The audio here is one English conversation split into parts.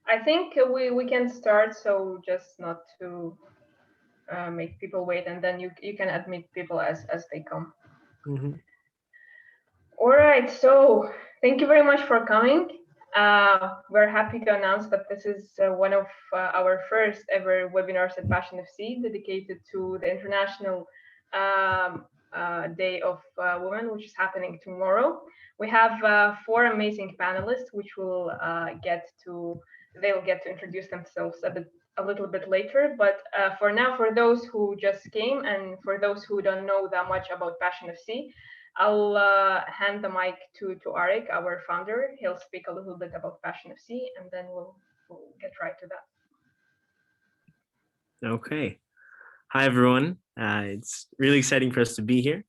I think we can start, so just not to make people wait, and then you can admit people as they come. Mm-hmm. All right, so thank you very much for coming. We're happy to announce that this is one of our first ever webinars at Passion FC dedicated to the International Day of Women, which is happening tomorrow. We have four amazing panelists, which they'll get to introduce themselves a little bit later. But for now, for those who just came and for those who don't know that much about Passion FC, I'll hand the mic to Arik, our founder. He'll speak a little bit about Passion FC, and then we'll get right to that. Okay. Hi, everyone. It's really exciting for us to be here.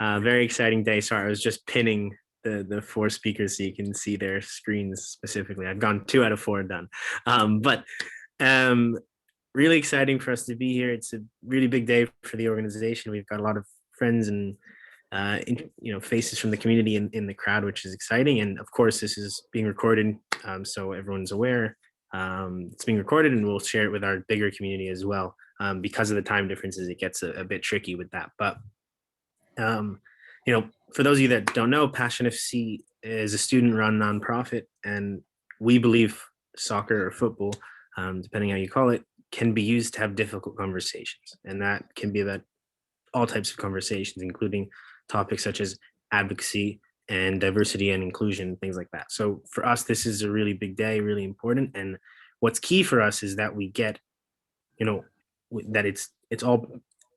Very exciting day. Sorry, I was just pinning the four speakers so you can see their screens specifically. I've gone 2 out of 4 done. But really exciting for us to be here. It's a really big day for the organization. We've got a lot of friends and faces from the community in the crowd, which is exciting. And of course, this is being recorded, so everyone's aware. It's being recorded, and we'll share it with our bigger community as well. Because of the time differences, it gets a bit tricky with that. But for those of you that don't know, Passion FC is a student-run nonprofit, and we believe soccer or football, depending how you call it, can be used to have difficult conversations, and that can be about all types of conversations, including topics such as advocacy and diversity and inclusion, things like that. So for us, this is a really big day, really important. And what's key for us is that we get, that it's all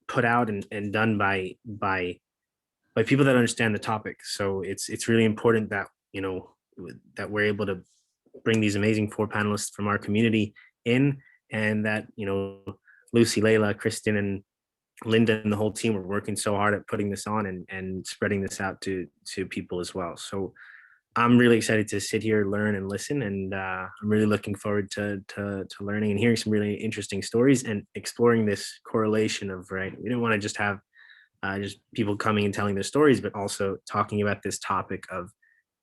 put out and done by people that understand the topic. So it's really important that, that we're able to bring these amazing 4 panelists from our community in, and that, Lucy, Layla, Kristen, and Linda and the whole team are working so hard at putting this on and spreading this out to people as well. So I'm really excited to sit here, learn, and listen, and I'm really looking forward to learning and hearing some really interesting stories and exploring this correlation of, right, we didn't want to just have just people coming and telling their stories, but also talking about this topic of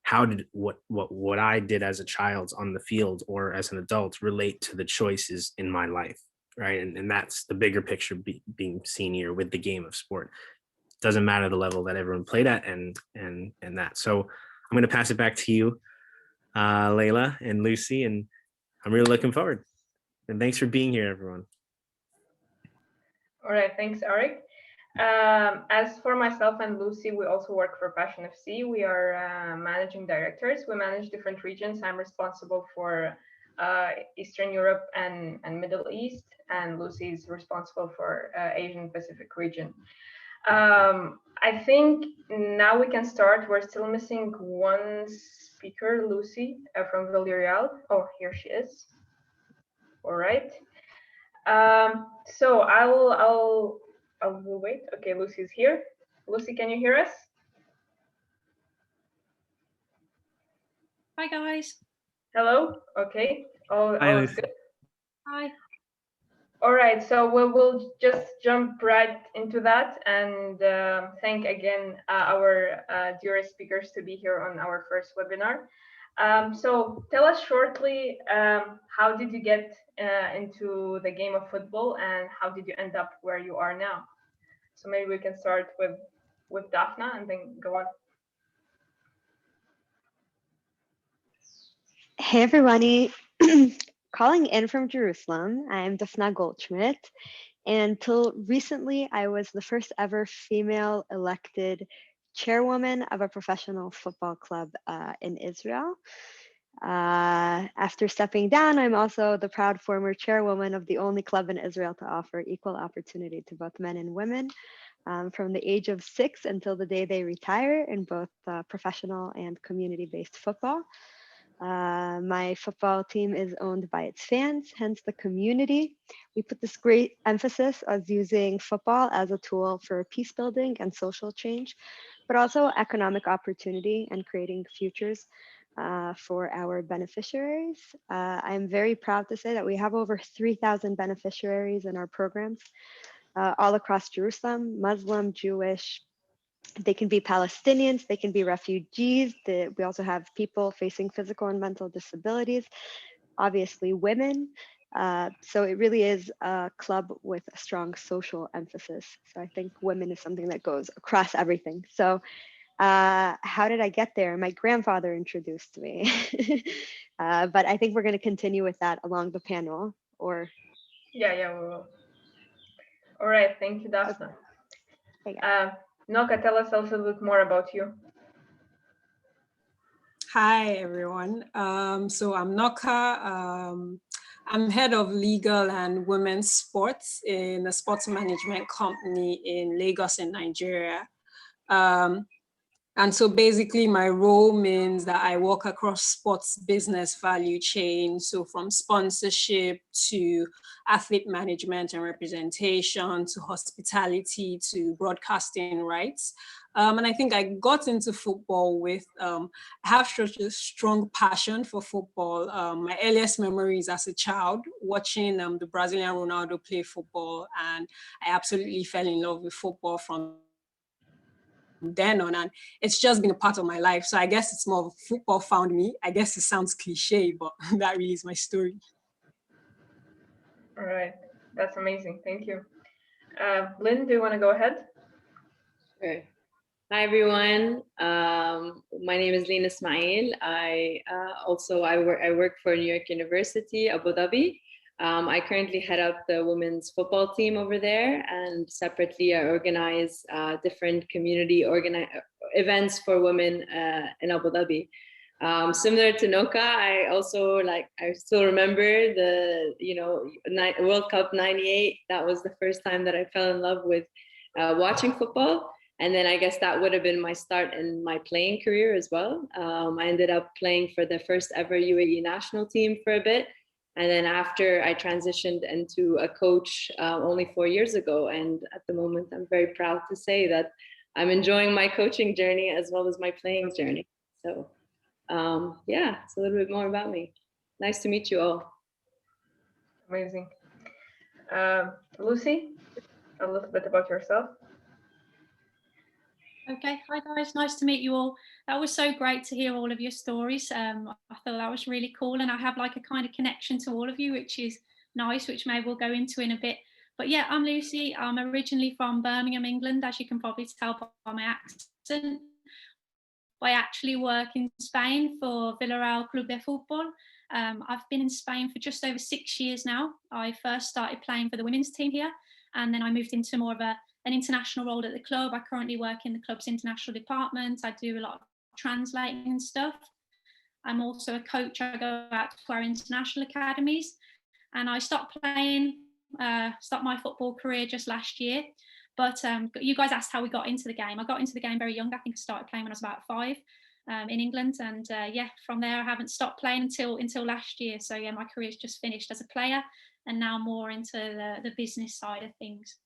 how did what I did as a child on the field or as an adult relate to the choices in my life. Right. And that's the bigger picture being seen here with the game of sport. Doesn't matter the level that everyone played at and that. So I'm going to pass it back to you, Layla and Lucy, and I'm really looking forward. And thanks for being here, everyone. All right. Thanks, Arik. As for myself and Lucy, we also work for Passion FC. We are managing directors. We manage different regions. I'm responsible for Eastern Europe and Middle East, and Lucy is responsible for Asian Pacific region. I think now we can start. We're still missing one speaker, Lucy from Villarreal. Oh, here she is. All right. So I'll wait. Okay, Lucy's here. Lucy, can you hear us? Hi guys. Hello. Okay. All is good. Hi. All right. So we'll just jump right into that and thank again our dearest speakers to be here on our first webinar. So tell us shortly, how did you get into the game of football and how did you end up where you are now? So maybe we can start with Daphna and then go on. Hey everybody, calling in from Jerusalem. I'm Daphna Goldschmidt, and until recently I was the first ever female elected chairwoman of a professional football club in Israel. After stepping down, I'm also the proud former chairwoman of the only club in Israel to offer equal opportunity to both men and women from the age of 6 until the day they retire in both professional and community-based football. My football team is owned by its fans, hence the community. We put this great emphasis on using football as a tool for peace building and social change, but also economic opportunity and creating futures for our beneficiaries. I'm very proud to say that we have over 3,000 beneficiaries in our programs all across Jerusalem, Muslim, Jewish. They can be Palestinians, they can be refugees. We also have people facing physical and mental disabilities. obviously women. So it really is a club with a strong social emphasis. So I think women is something that goes across everything. So how did I get there? My grandfather introduced me. But I think we're going to continue with that along the panel. Or Yeah, we will. All right, thank you, Daphna. okay. Noka, tell us a little bit more about you. Hi, everyone. So I'm Noka. I'm head of legal and women's sports in a sports management company in Lagos in Nigeria. And so basically my role means that I work across sports business value chain. So from sponsorship to athlete management and representation to hospitality to broadcasting rights. And I think I got into football with, I have such a strong passion for football. My earliest memories as a child, watching the Brazilian Ronaldo play football, and I absolutely fell in love with football from then on, and it's just been a part of my life. So I guess it's more of football found me. I guess it sounds cliche, but that really is my story. All right, that's amazing. Thank you. Lynn, do you want to go ahead? Sure. Hi, everyone. My name is Lina Ismail. I work for New York University, Abu Dhabi. I currently head up the women's football team over there, and separately I organize different community events for women in Abu Dhabi. Similar to Noka, I still remember the World Cup '98. That was the first time that I fell in love with watching football. And then I guess that would have been my start in my playing career as well. I ended up playing for the first ever UAE national team for a bit. And then after I transitioned into a coach only 4 years ago. And at the moment, I'm very proud to say that I'm enjoying my coaching journey as well as my playing journey. So yeah, it's a little bit more about me. Nice to meet you all. Amazing. Lucy, a little bit about yourself. Okay, hi guys, nice to meet you all. That was so great to hear all of your stories. I thought that was really cool, and I have like a kind of connection to all of you, which is nice, which maybe we'll go into in a bit. But yeah, I'm Lucy. I'm originally from Birmingham, England, as you can probably tell by my accent. I actually work in Spain for Villarreal Club de Fútbol. I've been in Spain for just over 6 years now. I first started playing for the women's team here, and then I moved into more of an international role at the club. I currently work in the club's international department. I do a lot of translating and stuff. I'm also a coach. I go out to our international academies, and I stopped playing, stopped my football career just last year. But you guys asked how we got into the game. I got into the game very young. I think I started playing when I was about 5 in England. And yeah, from there, I haven't stopped playing until last year. So yeah, my career's just finished as a player and now more into the business side of things.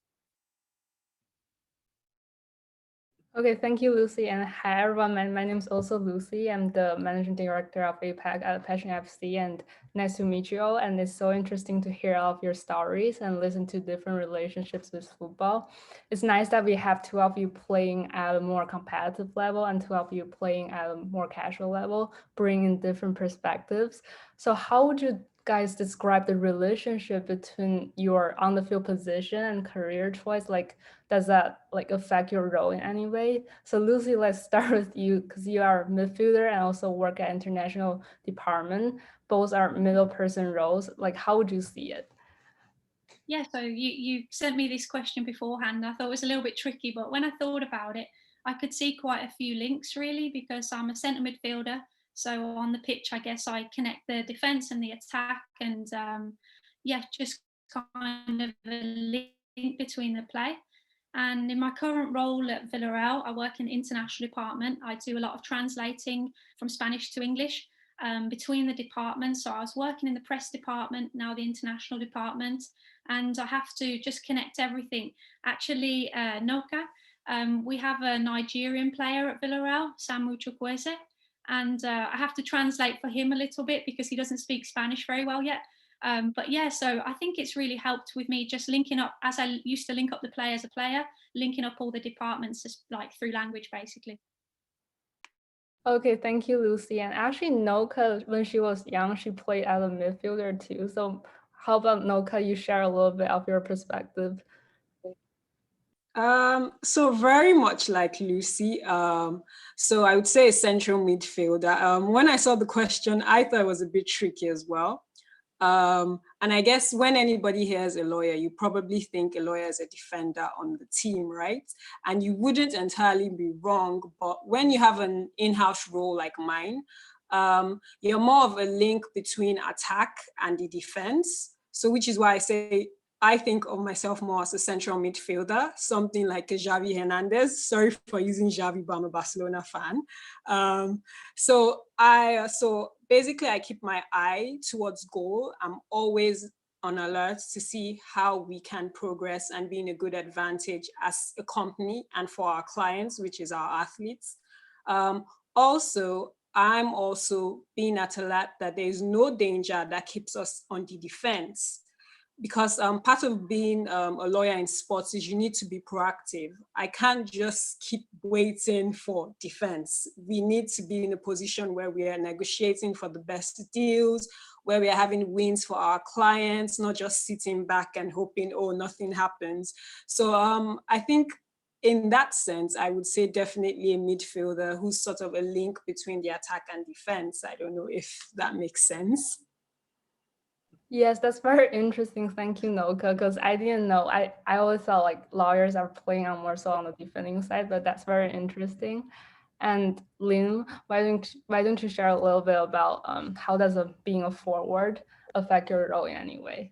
Okay, thank you, Lucy. And hi, everyone. My name is also Lucy. I'm the managing director of APAC at Passion FC, and nice to meet you all. And it's so interesting to hear all of your stories and listen to different relationships with football. It's nice that we have 2 of you playing at a more competitive level and 2 of you playing at a more casual level, bringing different perspectives. So how would you guys describe the relationship between your on the field position and career choice? Like, does that like affect your role in any way? So Lucy, let's start with you, because you are a midfielder and also work at international department. Both are middle person roles. Like, how would you see it? Yeah, so you sent me this question beforehand. I thought it was a little bit tricky, but when I thought about it, I could see quite a few links really, because I'm a centre midfielder. So on the pitch, I guess I connect the defence and the attack, and yeah, just kind of a link between the play. And in my current role at Villarreal, I work in the international department. I do a lot of translating from Spanish to English between the departments. So I was working in the press department, now the international department, and I have to just connect everything. Actually, Noka, we have a Nigerian player at Villarreal, Samu Chukwueze, and I have to translate for him a little bit because he doesn't speak Spanish very well yet. But yeah, so I think it's really helped with me just linking up, as I used to link up the play as a player, linking up all the departments just like through language, basically. Okay, thank you, Lucy. And actually, Noka, when she was young, she played as a midfielder too. So how about Noka, you share a little bit of your perspective? So very much like Lucy. So I would say a central midfielder. When I saw the question, I thought it was a bit tricky as well. And I guess when anybody hears a lawyer, you probably think a lawyer is a defender on the team, right? And you wouldn't entirely be wrong, but when you have an in-house role like mine, you're more of a link between attack and the defense. So which is why I say I think of myself more as a central midfielder, something like a Xavi Hernandez. Sorry for using Xavi, but I'm a Barcelona fan. So basically I keep my eye towards goal. I'm always on alert to see how we can progress and be in a good advantage as a company and for our clients, which is our athletes. Also, I'm also being at alert that there is no danger that keeps us on the defense. Because part of being a lawyer in sports is you need to be proactive. I can't just keep waiting for defense. We need to be in a position where we are negotiating for the best deals, where we are having wins for our clients, not just sitting back and hoping, oh, nothing happens. So I think in that sense, I would say definitely a midfielder who's sort of a link between the attack and defense. I don't know if that makes sense. Yes, that's very interesting. Thank you, Noka, because I didn't know. I always thought like lawyers are playing on more so on the defending side, but that's very interesting. And Lynn, why don't you share a little bit about how does being a forward affect your role in any way?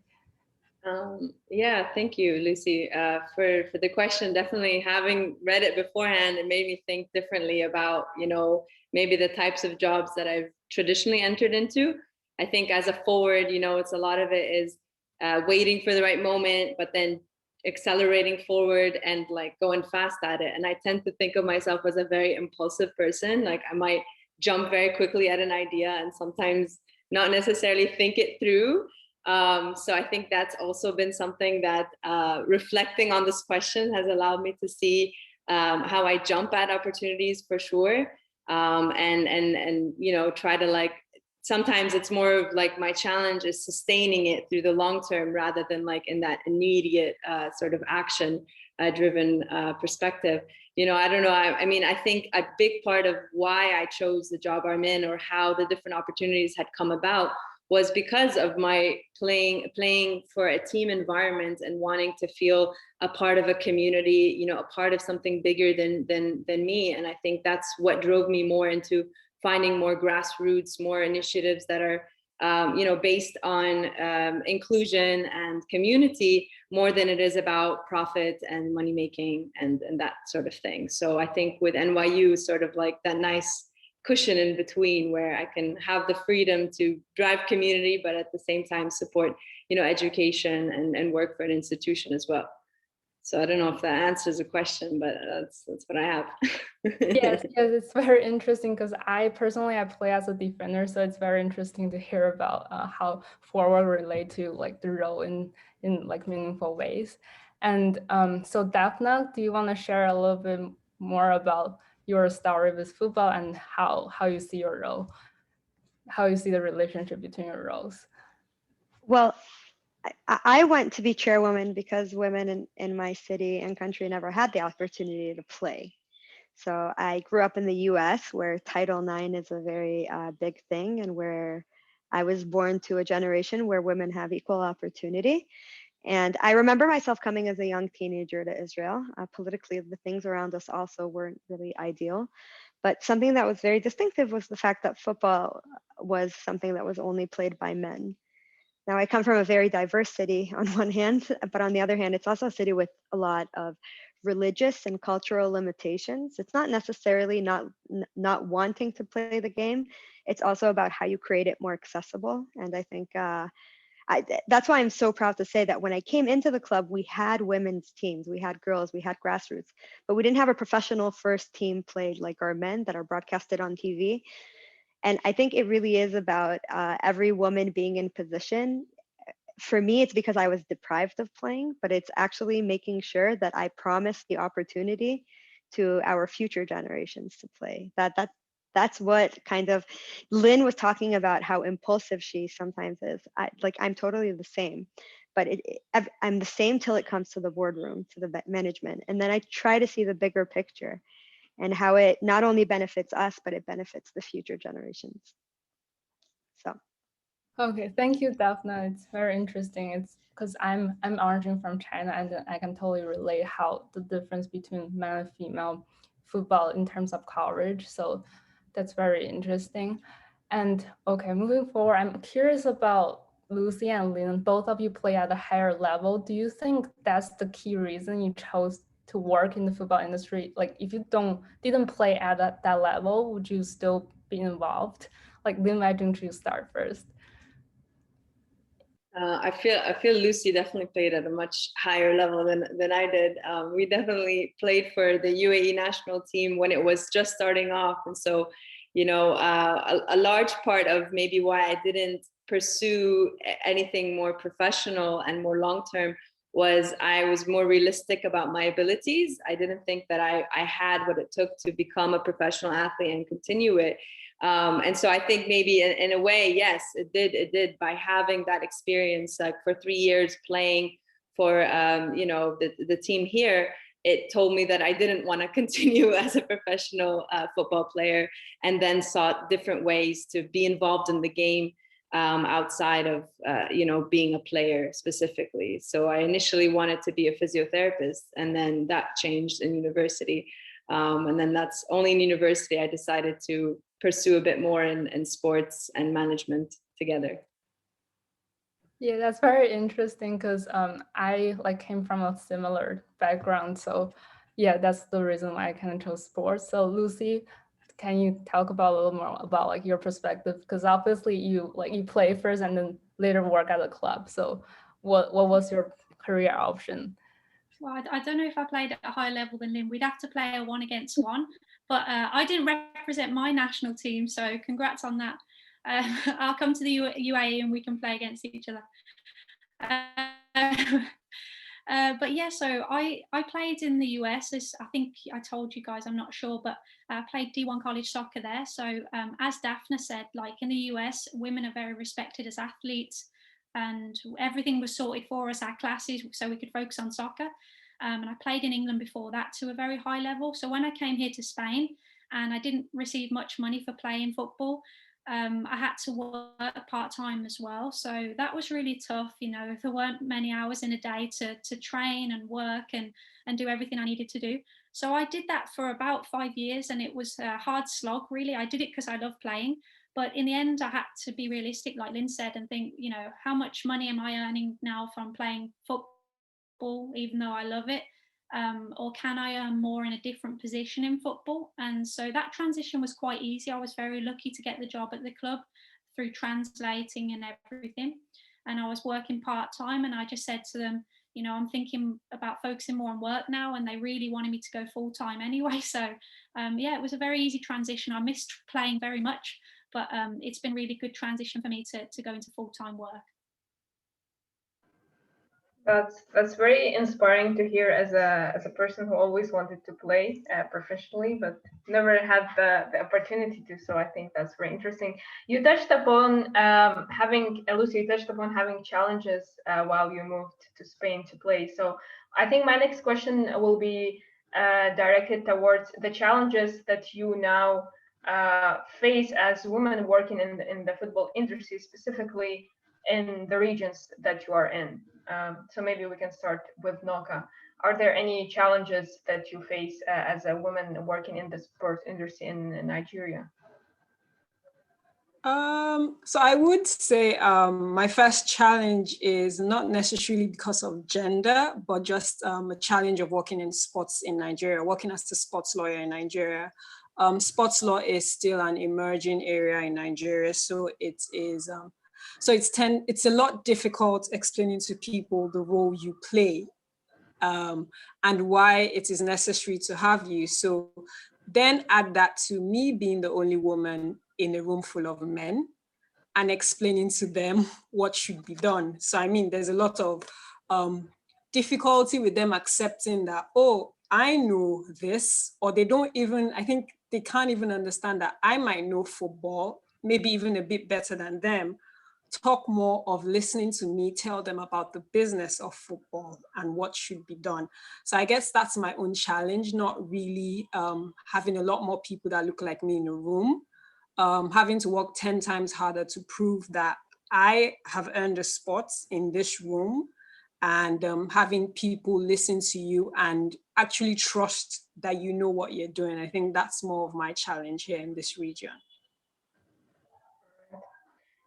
Yeah, thank you, Lucy, for the question. Definitely, having read it beforehand, it made me think differently about, maybe the types of jobs that I've traditionally entered into. I think as a forward, it's a lot of it is waiting for the right moment, but then accelerating forward and like going fast at it. And I tend to think of myself as a very impulsive person. Like I might jump very quickly at an idea and sometimes not necessarily think it through. So I think that's also been something that reflecting on this question has allowed me to see how I jump at opportunities for sure. And try to like, sometimes it's more of like my challenge is sustaining it through the long term rather than like in that immediate sort of action driven perspective. I don't know. I mean, I think a big part of why I chose the job I'm in or how the different opportunities had come about was because of my playing for a team environment and wanting to feel a part of a community, a part of something bigger than me. And I think that's what drove me more into finding more grassroots, more initiatives that are, based on inclusion and community more than it is about profit and money making and that sort of thing. So I think with NYU, sort of like that nice cushion in between where I can have the freedom to drive community, but at the same time support, education and work for an institution as well. So I don't know if that answers the question, but that's what I have. Yes, it's very interesting because I play as a defender, so it's very interesting to hear about how forward relate to like the role in like meaningful ways. And so Daphna, do you want to share a little bit more about your story with football and how you see your role, how you see the relationship between your roles? Well, I went to be chairwoman because women in my city and country never had the opportunity to play. So I grew up in the US where Title IX is a very big thing and where I was born to a generation where women have equal opportunity. And I remember myself coming as a young teenager to Israel. Politically, the things around us also weren't really ideal. But something that was very distinctive was the fact that football was something that was only played by men. Now, I come from a very diverse city on one hand, but on the other hand, it's also a city with a lot of religious and cultural limitations. It's not necessarily not wanting to play the game. It's also about how you create it more accessible. And I think that's why I'm so proud to say that when I came into the club, we had women's teams, we had girls, we had grassroots, but we didn't have a professional first team played like our men that are broadcasted on TV. And I think it really is about every woman being in position. For me, it's because I was deprived of playing, but it's actually making sure that I promise the opportunity to our future generations to play. that's what kind of Lynn was talking about, how impulsive she sometimes is. I'm totally the same, but I'm the same till it comes to the boardroom, to the management. And then I try to see the bigger picture and how it not only benefits us, but it benefits the future generations. So. Okay, thank you, Daphne. It's very interesting. It's because I'm originally from China, and I can totally relate how the difference between male and female football in terms of coverage. So that's very interesting. And okay, moving forward, I'm curious about Lucy and Lynn. Both of you play at a higher level. Do you think that's the key reason you chose to work in the football industry? Like, if you didn't play at that level, would you still be involved? Like, Lynn, why don't you start first? I feel Lucy definitely played at a much higher level than I did. We definitely played for the UAE national team when it was just starting off, and so, you know, a large part of maybe why I didn't pursue anything more professional and more long term was I was more realistic about my abilities. I didn't think that I had what it took to become a professional athlete and continue it. And so I think maybe in a way, yes, it did by having that experience, like for 3 years playing for, you know, the team here, it told me that I didn't want to continue as a professional football player, and then sought different ways to be involved in the game outside of, you know, being a player specifically. So I initially wanted to be a physiotherapist, and then that changed in university. And then that's only in university I decided to pursue a bit more in sports and management together. Yeah, that's very interesting because I came from a similar background. So yeah, that's the reason why I kind of chose sports. So Lucy, can you talk about a little more about like your perspective? Because obviously you play first and then later work at a club. So what was your career option? Well, I don't know if I played at a higher level than Lynn. We'd have to play a 1-against-1, but I didn't represent my national team, so congrats on that. I'll come to the UAE and we can play against each other. But yeah, so I played in the US, as I think I told you guys, I'm not sure, but I played D1 college soccer there. So as Daphne said, like in the US, women are very respected as athletes, and everything was sorted for us, our classes, so we could focus on soccer. And I played in England before that to a very high level. So when I came here to Spain and I didn't receive much money for playing football, I had to work part-time as well. So that was really tough. You know, there weren't many hours in a day to train and work and do everything I needed to do. So I did that for about 5 years, and it was a hard slog, really. I did it because I love playing. But in the end, I had to be realistic, like Lynn said, and think, you know, how much money am I earning now from playing football, even though I love it? Or can I earn more in a different position in football? And so that transition was quite easy. I was very lucky to get the job at the club through translating and everything. And I was working part-time, and I just said to them, you know, I'm thinking about focusing more on work now, and they really wanted me to go full-time anyway. So yeah, it was a very easy transition. I missed playing very much, but it's been really good transition for me to go into full-time work. That's very inspiring to hear as a person who always wanted to play professionally, but never had the opportunity to. So I think that's very interesting. You touched upon Lucy, you touched upon having challenges while you moved to Spain to play. So I think my next question will be directed towards the challenges that you now face as women working in the football industry, specifically in the regions that you are in. So maybe we can start with Noka. Are there any challenges that you face as a woman working in the sports industry in Nigeria? So I would say my first challenge is not necessarily because of gender, but just a challenge of working in sports in Nigeria, working as a sports lawyer in Nigeria. Sports law is still an emerging area in Nigeria, so it is. So it's a lot difficult explaining to people the role you play and why it is necessary to have you. So then add that to me being the only woman in a room full of men and explaining to them what should be done. So I mean, there's a lot of difficulty with them accepting that, oh, I know this, or they don't even, I think they can't even understand that I might know football, maybe even a bit better than them, talk more of listening to me tell them about the business of football and what should be done. So I guess that's my own challenge, not really having a lot more people that look like me in a room, having to work 10 times harder to prove that I have earned a spot in this room, and having people listen to you and actually trust that you know what you're doing. I think that's more of my challenge here in this region.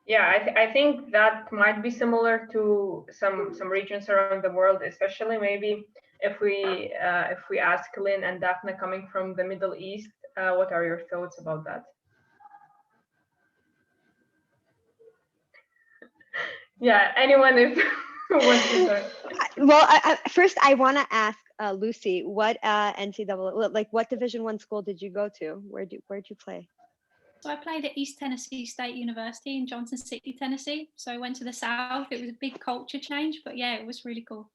Yeah, I think that might be similar to some regions around the world, especially maybe if we ask Lynn and Daphne coming from the Middle East, what are your thoughts about that? Yeah, anyone if who wants to start. Well, first I want to ask Lucy, what NCAA, like what Division I school did you go to? Where'd you play? So I played at East Tennessee State University in Johnson City, Tennessee. So I went to the South. It was a big culture change, but yeah, it was really cool.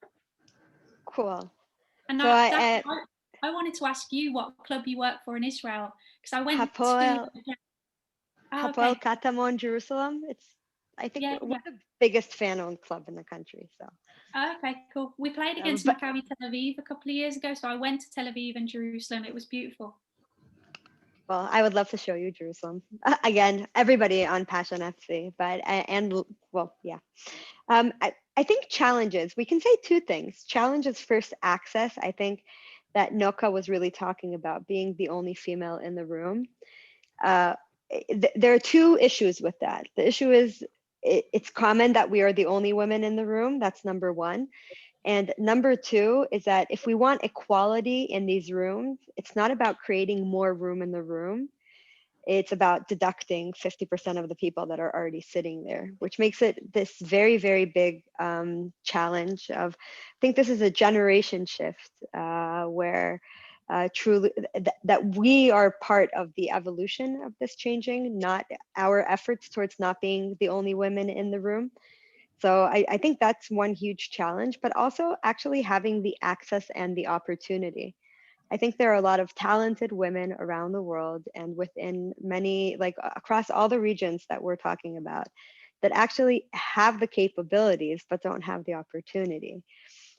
Cool. And So I wanted to ask you what club you work for in Israel, because I went Hapoel okay. Katamon, Jerusalem. I think we're the biggest fan-owned club in the country. So. Okay, cool. We played against Maccabi Tel Aviv a couple of years ago, so I went to Tel Aviv and Jerusalem. It was beautiful. Well, I would love to show you Jerusalem. Again, everybody on Passion FC, but yeah. I think challenges, we can say two things. Challenges, first, access. I think that Noka was really talking about being the only female in the room. There are two issues with that. The issue is it's common that we are the only women in the room. That's number one. And number two is that if we want equality in these rooms, it's not about creating more room in the room. It's about deducting 50% of the people that are already sitting there, which makes it this very, very big challenge of, I think this is a generation shift where truly that we are part of the evolution of this changing, not our efforts towards not being the only women in the room. So I think that's one huge challenge, but also actually having the access and the opportunity. I think there are a lot of talented women around the world and within many, like across all the regions that we're talking about, that actually have the capabilities, but don't have the opportunity.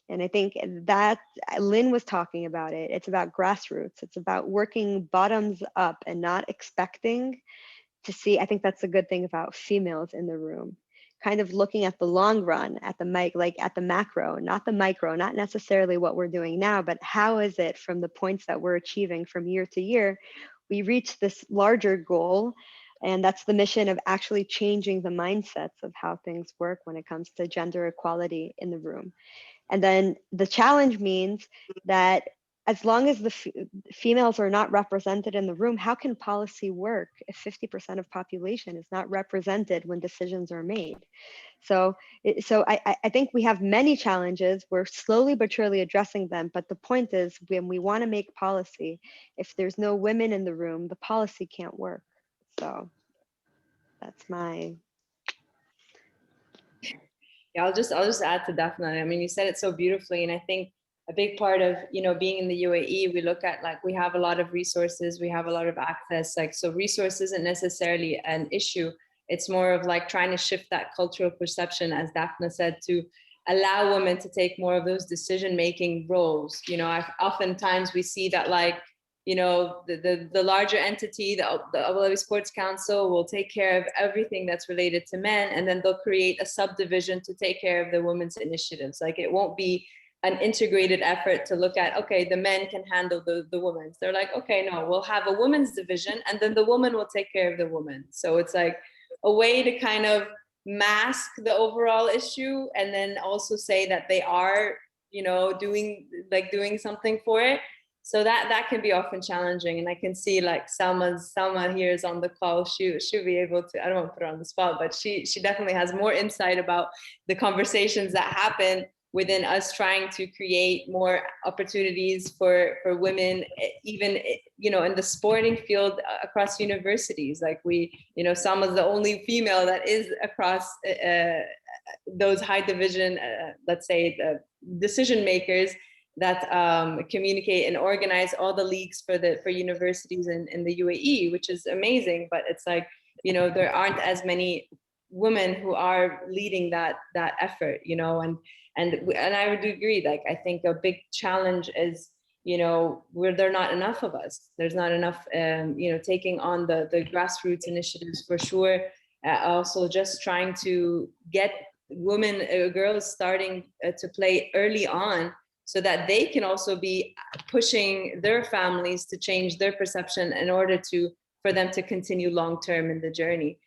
And I think that Lynn was talking about it. It's about grassroots. It's about working bottoms up and not expecting to see. I think that's a good thing about females in the room. Kind of looking at the long run, at the macro, not the micro, not necessarily what we're doing now, but how is it from the points that we're achieving from year to year, we reach this larger goal. And that's the mission of actually changing the mindsets of how things work when it comes to gender equality in the room. And then the challenge means that as long as the females are not represented in the room, how can policy work if 50% of population is not represented when decisions are made? So I think we have many challenges. We're slowly but surely addressing them. But the point is, when we want to make policy, if there's no women in the room, the policy can't work. So that's my. Yeah, I'll just add to Daphne. I mean, you said it so beautifully, and I think a big part of being in the UAE, we look at like we have a lot of resources, we have a lot of access. Like, so resource isn't necessarily an issue. It's more of like trying to shift that cultural perception, as Daphne said, to allow women to take more of those decision-making roles. Oftentimes we see that like the larger entity, the Abu Dhabi Sports Council, will take care of everything that's related to men, and then they'll create a subdivision to take care of the women's initiatives. Like, it won't be an integrated effort to look at, okay, the men can handle the women's. They're like, okay, no, we'll have a women's division, and then the woman will take care of the woman. So it's like a way to kind of mask the overall issue, and then also say that they are, doing something for it. So that can be often challenging. And I can see like Salma here is on the call. She'll be able to, I don't want to put her on the spot, but she definitely has more insight about the conversations that happen within us trying to create more opportunities for women, even, in the sporting field across universities. Like Salma's the only female that is across those high division, let's say, the decision makers. communicate and organize all the leagues for universities in the UAE, which is amazing. But it's like, you know, there aren't as many women who are leading that effort, you know, and I would agree. Like, I think a big challenge is, you know, where there are not enough of us. There's not enough, you know, taking on the grassroots initiatives for sure. Also, just trying to get women, girls starting to play early on, so that they can also be pushing their families to change their perception in order for them to continue long term in the journey.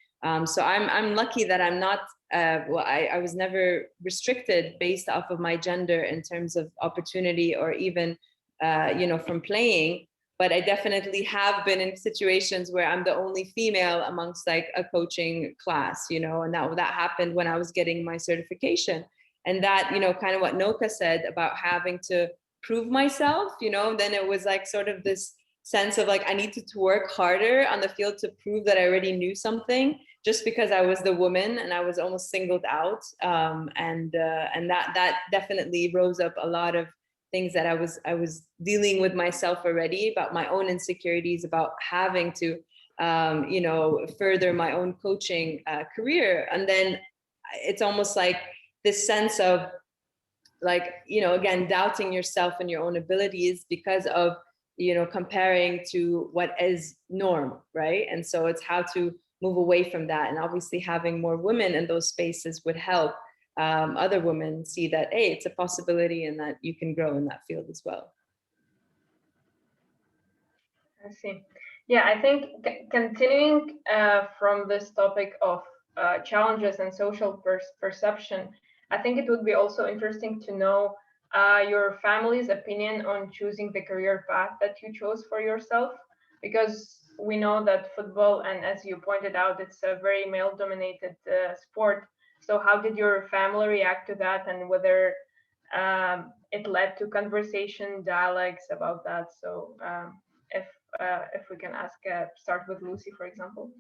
So I'm lucky that I'm not. Well, I was never restricted based off of my gender in terms of opportunity or even, you know, from playing. But I definitely have been in situations where I'm the only female amongst like a coaching class, you know, and that happened when I was getting my certification. And that, you know, kind of what Noka said about having to prove myself, you know, then it was like sort of this sense of like, I needed to work harder on the field to prove that I already knew something, just because I was the woman and I was almost singled out. And that definitely rose up a lot of things that I was dealing with myself already, about my own insecurities, about having to, you know, further my own coaching career. And then it's almost like this sense of like, you know, again, doubting yourself and your own abilities because of, you know, comparing to what is norm, right? And so it's how to move away from that. And obviously having more women in those spaces would help other women see that, hey, it's a possibility and that you can grow in that field as well. I see. Yeah, I think continuing from this topic of challenges and social perception, I think it would be also interesting to know your family's opinion on choosing the career path that you chose for yourself, because we know that football, and as you pointed out, it's a very male-dominated sport. So how did your family react to that, and whether it led to conversation, dialogues about that? So if we can ask, start with Lucy, for example.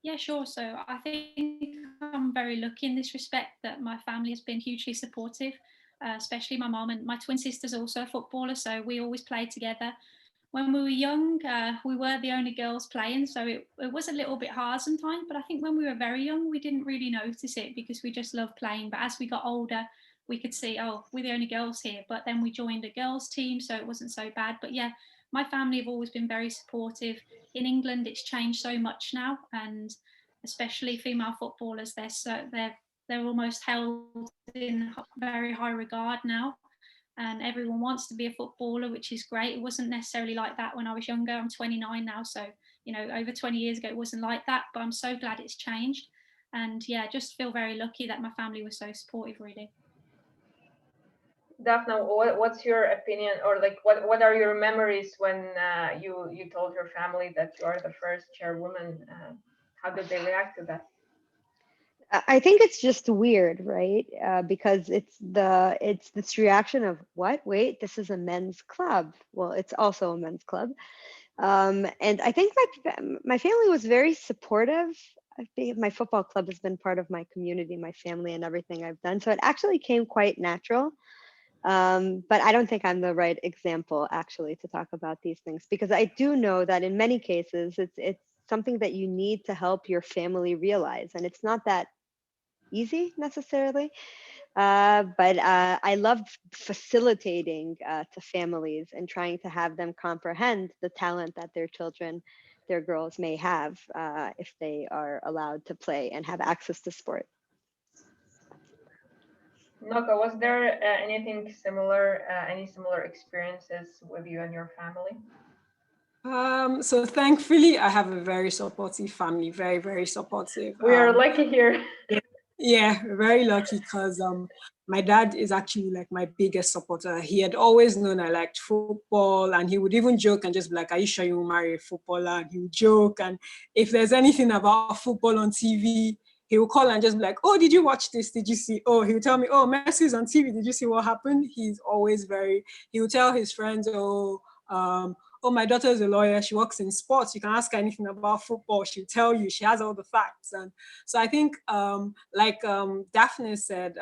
Yeah, sure. So I think I'm very lucky in this respect that my family has been hugely supportive, especially my mom, and my twin sister's also a footballer, so we always played together. When we were young, we were the only girls playing, so it was a little bit hard sometimes, but I think when we were very young, we didn't really notice it because we just loved playing. But as we got older, we could see, oh, we're the only girls here. But then we joined a girls team, so it wasn't so bad. But yeah, my family have always been very supportive. In England, it's changed so much now, and especially female footballers, they're almost held in very high regard now, and everyone wants to be a footballer, which is great. It wasn't necessarily like that when I was younger. I'm 29 now, so you know, over 20 years ago it wasn't like that, but I'm so glad it's changed. And yeah, just feel very lucky that my family was so supportive, really. Daphne, what's your opinion, or like what are your memories when you told your family that you are the first chairwoman? How did they react to that? I think it's just weird, right? Because it's this reaction of what? Wait, this is a men's club. Well, it's also a men's club, and I think my family was very supportive. I think my football club has been part of my community, my family, and everything I've done. So it actually came quite natural. But I don't think I'm the right example actually to talk about these things, because I do know that in many cases it's something that you need to help your family realize, and it's not that easy necessarily. But I love facilitating to families and trying to have them comprehend the talent that their girls may have if they are allowed to play and have access to sport. Noka, was there anything similar, any similar experiences with you and your family? So thankfully, I have a very supportive family, very, very supportive. We are lucky here. Yeah, very lucky, because my dad is actually like my biggest supporter. He had always known I liked football, and he would even joke and just be like, "Are you sure you will marry a footballer?" And he would joke. And if there's anything about football on TV, he will call and just be like, "Oh, did you watch this? Did you see?" Oh, he would tell me, "Oh, Messi's on TV. Did you see what happened?" He's always he would tell his friends, "Oh, my daughter is a lawyer. She works in sports. You can ask her anything about football. She'll tell you. She has all the facts." And so I think, like Daphne said,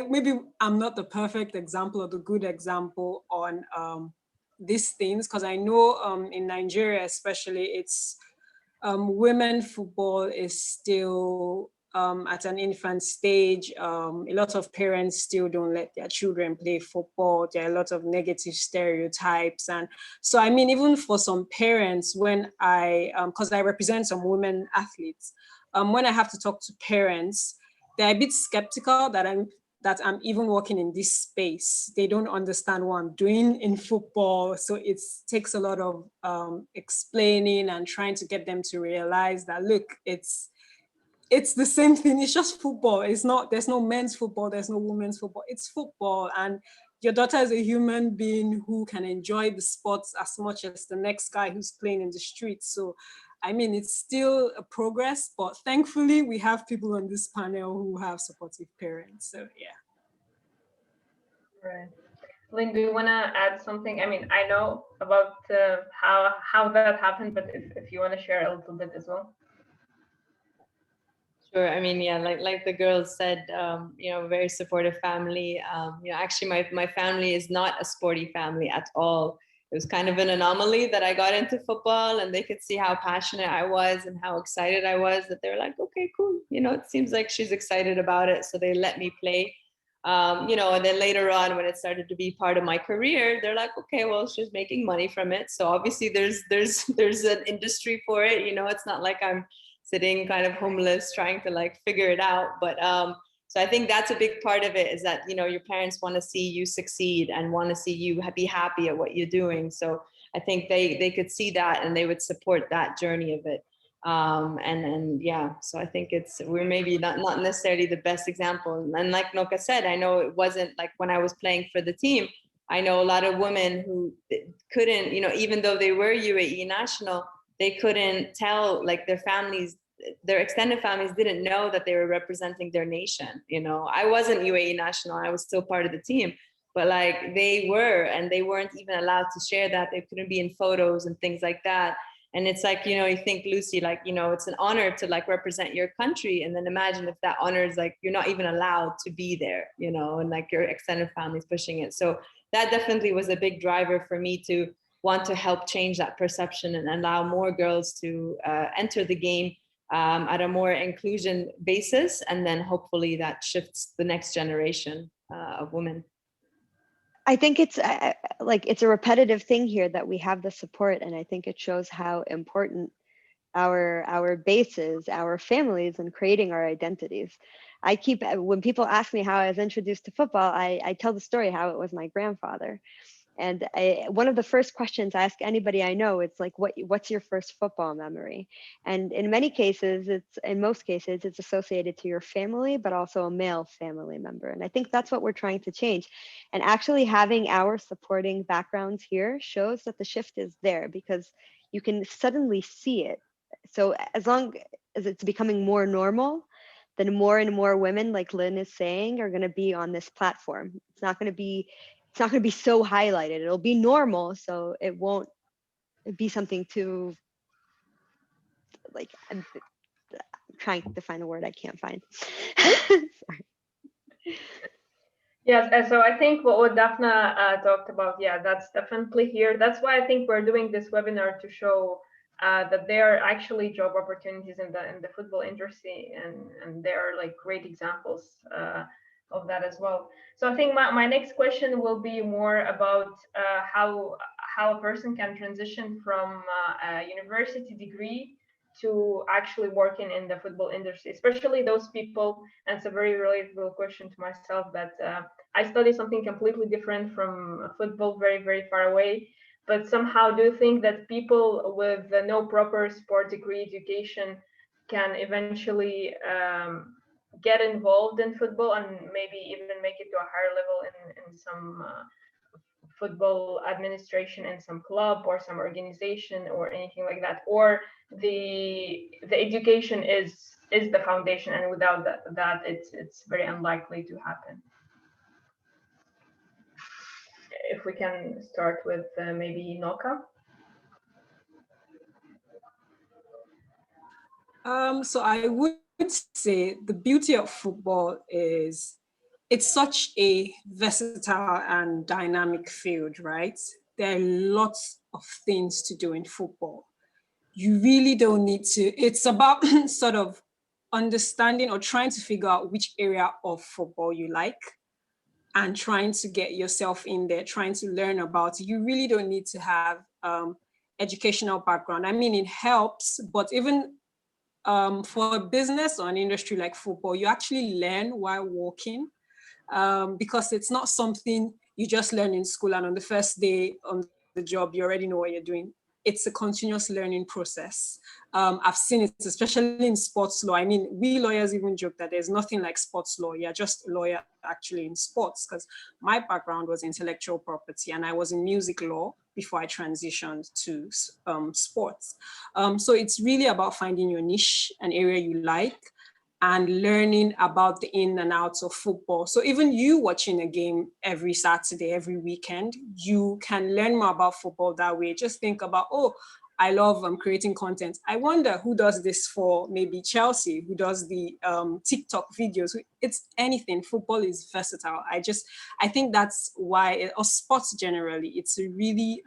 maybe I'm not the perfect example or the good example on these things, because I know in Nigeria especially, it's women football is still at an infant stage. A lot of parents still don't let their children play football. There are a lot of negative stereotypes. And so, I mean, even for some parents, when because I represent some women athletes, when I have to talk to parents, they're a bit skeptical that I'm even working in this space. They don't understand what I'm doing in football. So it takes a lot of explaining and trying to get them to realize that, look, it's the same thing. It's just football. There's no men's football. There's no women's football. It's football. And your daughter is a human being who can enjoy the sports as much as the next guy who's playing in the streets. So I mean, it's still a progress, but thankfully we have people on this panel who have supportive parents. So yeah. Right. Lynn, do you want to add something? I mean, I know about how that happened, but if you want to share a little bit as well. Sure. I mean, yeah, like the girls said, very supportive family. Actually, my family is not a sporty family at all. It was kind of an anomaly that I got into football, and they could see how passionate I was and how excited I was, that they're like, okay, cool. It seems like she's excited about it. So they let me play. And then later on, when it started to be part of my career, they're like, okay, well, she's making money from it. So obviously there's an industry for it. It's not like I'm sitting kind of homeless trying to figure it out. But so I think that's a big part of it, is that, your parents want to see you succeed and want to see you be happy at what you're doing. So I think they could see that, and they would support that journey of it. And yeah, so I think we're maybe not necessarily the best example. And like Noka said, I know it wasn't like when I was playing for the team, I know a lot of women who couldn't, even though they were UAE national, they couldn't tell, their families, their extended families didn't know that they were representing their nation. I wasn't UAE national, I was still part of the team, but they were, and they weren't even allowed to share that. They couldn't be in photos and things like that. And it's you think, Lucy, it's an honor to represent your country. And then imagine if that honor is you're not even allowed to be there, and your extended family's pushing it. So that definitely was a big driver for me to want to help change that perception and allow more girls to enter the game at a more inclusion basis. And then hopefully that shifts the next generation of women. I think it's it's a repetitive thing here that we have the support, and I think it shows how important our bases, our families, and creating our identities. When people ask me how I was introduced to football, I tell the story how it was my grandfather. And one of the first questions I ask anybody I know, it's what's your first football memory? And in most cases, it's associated to your family, but also a male family member. And I think that's what we're trying to change. And actually having our supporting backgrounds here shows that the shift is there, because you can suddenly see it. So as long as it's becoming more normal, then more and more women, like Lynn is saying, are going to be on this platform. It's not going to be so highlighted. It'll be normal, so it won't be something to I'm trying to find a word I can't find. Sorry. Yes, and so I think what Daphna talked about, yeah, that's definitely here. That's why I think we're doing this webinar, to show that there are actually job opportunities in the football industry, and there are great examples of that as well. So I think my next question will be more about how a person can transition from a university degree to actually working in the football industry, especially those people. And it's a very relatable question to myself, that I study something completely different from football, very, very far away. But somehow do you think that people with no proper sport degree education can eventually get involved in football, and maybe even make it to a higher level in some football administration in some club or some organization or anything like that? Or the education is the foundation, and without that it's very unlikely to happen? If we can start with maybe Noka. So I would say the beauty of football is it's such a versatile and dynamic field, right? There are lots of things to do in football. You really don't need to, it's about sort of understanding or trying to figure out which area of football you like and trying to get yourself in there, trying to learn about it. You really don't need to have educational background. I mean, it helps, but even for a business or an industry like football, you actually learn while working, because it's not something you just learn in school and on the first day on the job, you already know what you're doing. It's a continuous learning process. I've seen it, especially in sports law. I mean, we lawyers even joke that there's nothing like sports law. You're just a lawyer actually in sports, because my background was intellectual property and I was in music law before I transitioned to sports. So it's really about finding your niche, an area you like, and learning about the in and outs of football. So even you watching a game every Saturday, every weekend, you can learn more about football that way. Just think about, oh, I love creating content. I wonder who does this for maybe Chelsea, who does the TikTok videos. It's anything. Football is versatile. I think that's why, or sports generally, it's a really,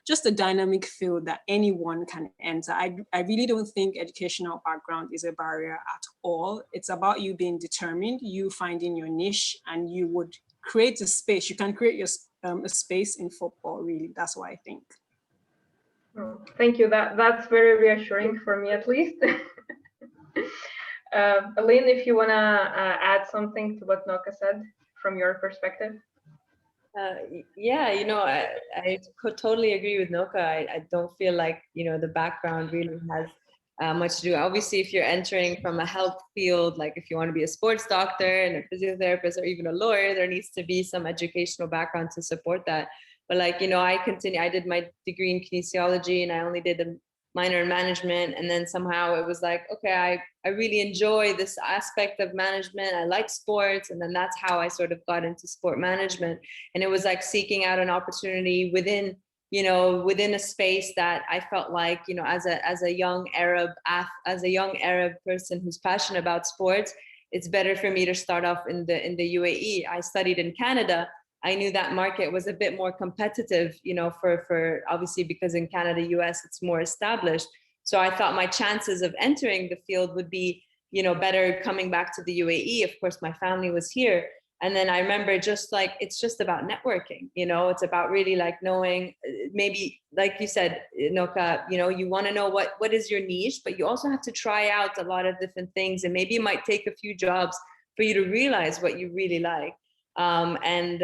just a dynamic field that anyone can enter. I really don't think educational background is a barrier at all. It's about you being determined, you finding your niche, and you would create a space. You can create your a space in football, really. That's what I think. Oh, thank you. That's very reassuring for me, at least. Elaine, if you want to add something to what Noka said from your perspective. Yeah, I could totally agree with Noka. I don't feel like, the background really has much to do. Obviously, if you're entering from a health field, like if you want to be a sports doctor and a physiotherapist or even a lawyer, there needs to be some educational background to support that. But I did my degree in kinesiology and I only did a minor in management. And then somehow it was like, okay, I really enjoy this aspect of management. I like sports. And then that's how I sort of got into sport management. And it was like seeking out an opportunity within a space that I felt like, as a young Arab person who's passionate about sports, it's better for me to start off in the UAE. I studied in Canada. I knew that market was a bit more competitive, for obviously, because in Canada, US, it's more established. So I thought my chances of entering the field would be, better coming back to the UAE. Of course, my family was here. And then I remember it's just about networking, it's about really knowing, maybe like you said, Noka, you want to know what is your niche, but you also have to try out a lot of different things. And maybe it might take a few jobs for you to realize what you really like. And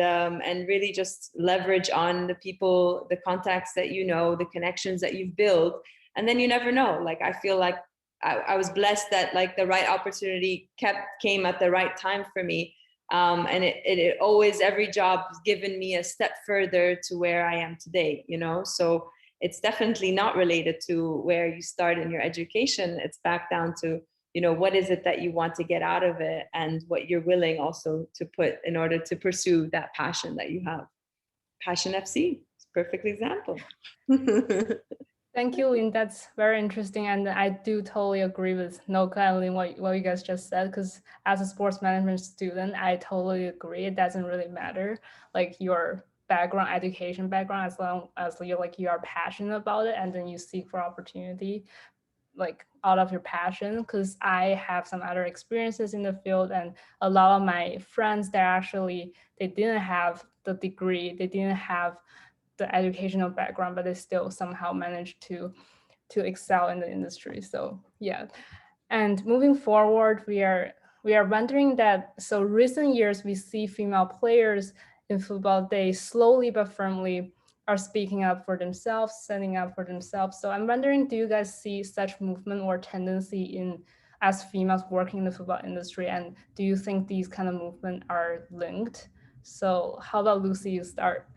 really just leverage on the people, the contacts that the connections that you've built. And then you never know. I feel like I was blessed that the right opportunity came at the right time for me. And it always, every job has given me a step further to where I am today, so it's definitely not related to where you start in your education. It's back down to, what is it that you want to get out of it and what you're willing also to put in order to pursue that passion that you have. Passion FC, it's a perfect example. Thank you, Lynn. That's very interesting. And I do totally agree with Noka and Lynn, what you guys just said, because as a sports management student, I totally agree. It doesn't really matter your background, education background, as long as you are passionate about it and then you seek for opportunity out of your passion. Because I have some other experiences in the field, and a lot of my friends, they didn't have the degree, they didn't have the educational background, but they still somehow managed to excel in the industry. So yeah. And moving forward, we are wondering that, so recent years we see female players in football, they slowly but firmly are speaking up for themselves, standing up for themselves. So I'm wondering, do you guys see such movement or tendency as females working in the football industry? And do you think these kind of movement are linked? So how about Lucy, you start?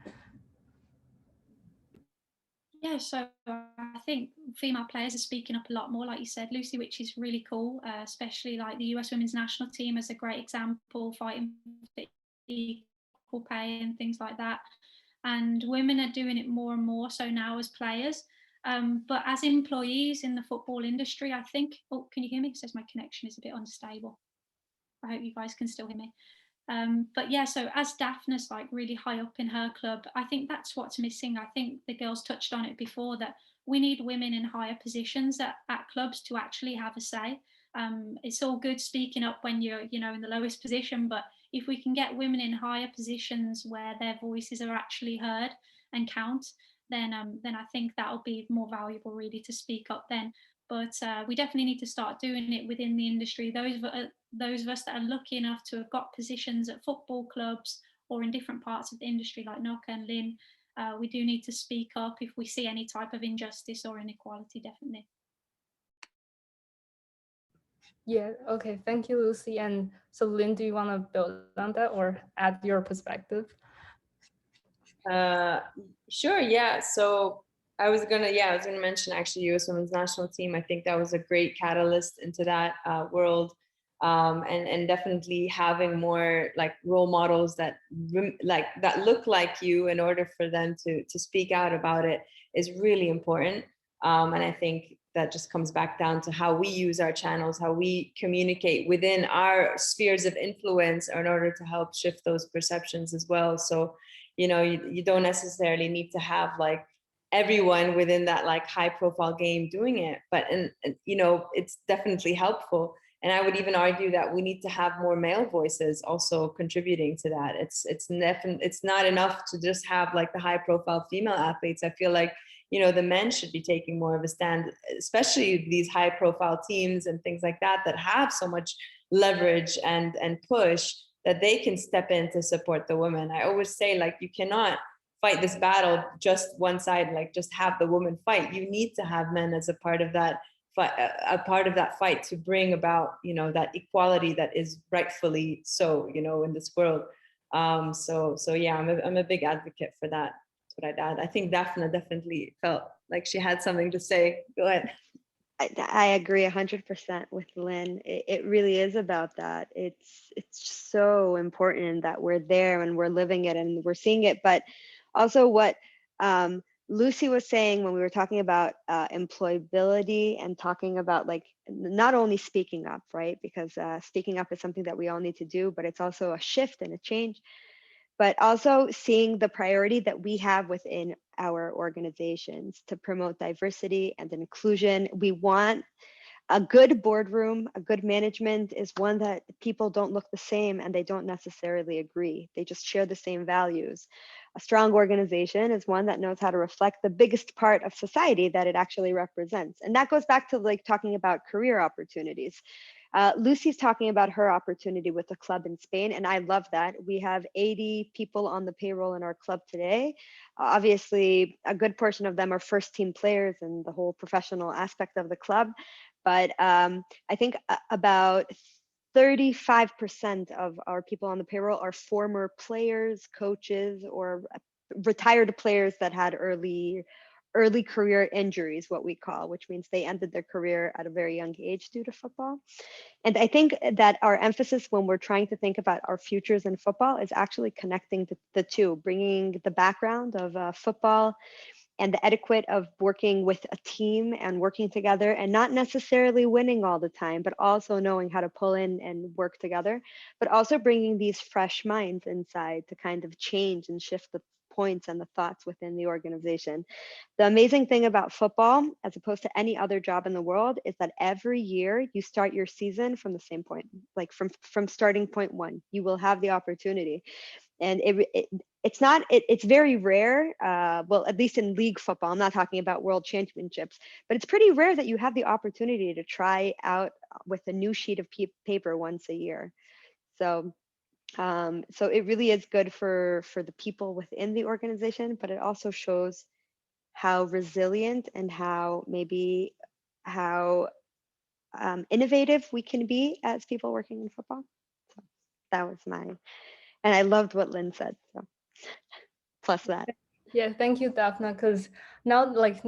Yeah, so I think female players are speaking up a lot more, like you said, Lucy, which is really cool, especially the US women's national team as a great example, fighting for equal pay and things like that. And women are doing it more and more so now as players. But as employees in the football industry, I think, oh, can you hear me? It says my connection is a bit unstable. I hope you guys can still hear me. But yeah, so as Daphne's like really high up in her club, I think that's what's missing. I think the girls touched on it before, that we need women in higher positions at clubs to actually have a say. It's all good speaking up when you're, you know, in the lowest position, but if we can get women in higher positions where their voices are actually heard and count, then I think that'll be more valuable really to speak up then. But we definitely need to start doing it within the industry. Those of us that are lucky enough to have got positions at football clubs or in different parts of the industry like Noka and Lynn, we do need to speak up if we see any type of injustice or inequality, definitely. Yeah, okay, thank you, Lucy. And so Lynn, do you want to build on that or add your perspective? Sure, yeah. So I was gonna mention actually US Women's National Team. I think that was a great catalyst into that world. And definitely having more like role models that look like you in order for them to speak out about it is really important. And I think that just comes back down to how we use our channels, how we communicate within our spheres of influence in order to help shift those perceptions as well. So, you know, you don't necessarily need to have like everyone within that like high profile game doing it, but and you know, it's definitely helpful. And I would even argue that we need to have more male voices also contributing to that. It's not enough to just have like the high profile female athletes. I feel like, you know, the men should be taking more of a stand, especially these high profile teams and things like that have so much leverage and push, that they can step in to support the women. I always say, like, you cannot fight this battle just one side, like just have the women fight. You need to have men as a part of that fight to bring about, you know, that equality that is rightfully so, you know, in this world. So yeah, I'm a big advocate for that. That's what I'd add. I think Daphne definitely felt like she had something to say. Go ahead. I agree 100% with Lynn. It really is about that. It's so important that we're there and we're living it and we're seeing it. But also what Lucy was saying when we were talking about employability and talking about like not only speaking up, right? Because speaking up is something that we all need to do, but it's also a shift and a change. But also seeing the priority that we have within our organizations to promote diversity and inclusion. We want a good boardroom, a good management is one that people don't look the same and they don't necessarily agree. They just share the same values. A strong organization is one that knows how to reflect the biggest part of society that it actually represents. And that goes back to like talking about career opportunities. Lucy's talking about her opportunity with the club in Spain, and I love that. We have 80 people on the payroll in our club today. Obviously, a good portion of them are first team players and the whole professional aspect of the club. But I think about 35% of our people on the payroll are former players, coaches, or retired players that had early career injuries, what we call, which means they ended their career at a very young age due to football. And I think that our emphasis when we're trying to think about our futures in football is actually connecting the two, bringing the background of football and the etiquette of working with a team and working together and not necessarily winning all the time, but also knowing how to pull in and work together, but also bringing these fresh minds inside to kind of change and shift the points and the thoughts within the organization. The amazing thing about football, as opposed to any other job in the world, is that every year you start your season from the same point, like from starting point one. You will have the opportunity. And it's very rare, well, at least in league football, I'm not talking about world championships, but it's pretty rare that you have the opportunity to try out with a new sheet of paper once a year. So it really is good for the people within the organization, but it also shows how resilient and how innovative we can be as people working in football. So that was mine. And I loved what Lynn said. So plus that. Yeah, thank you, Daphne. Because now, like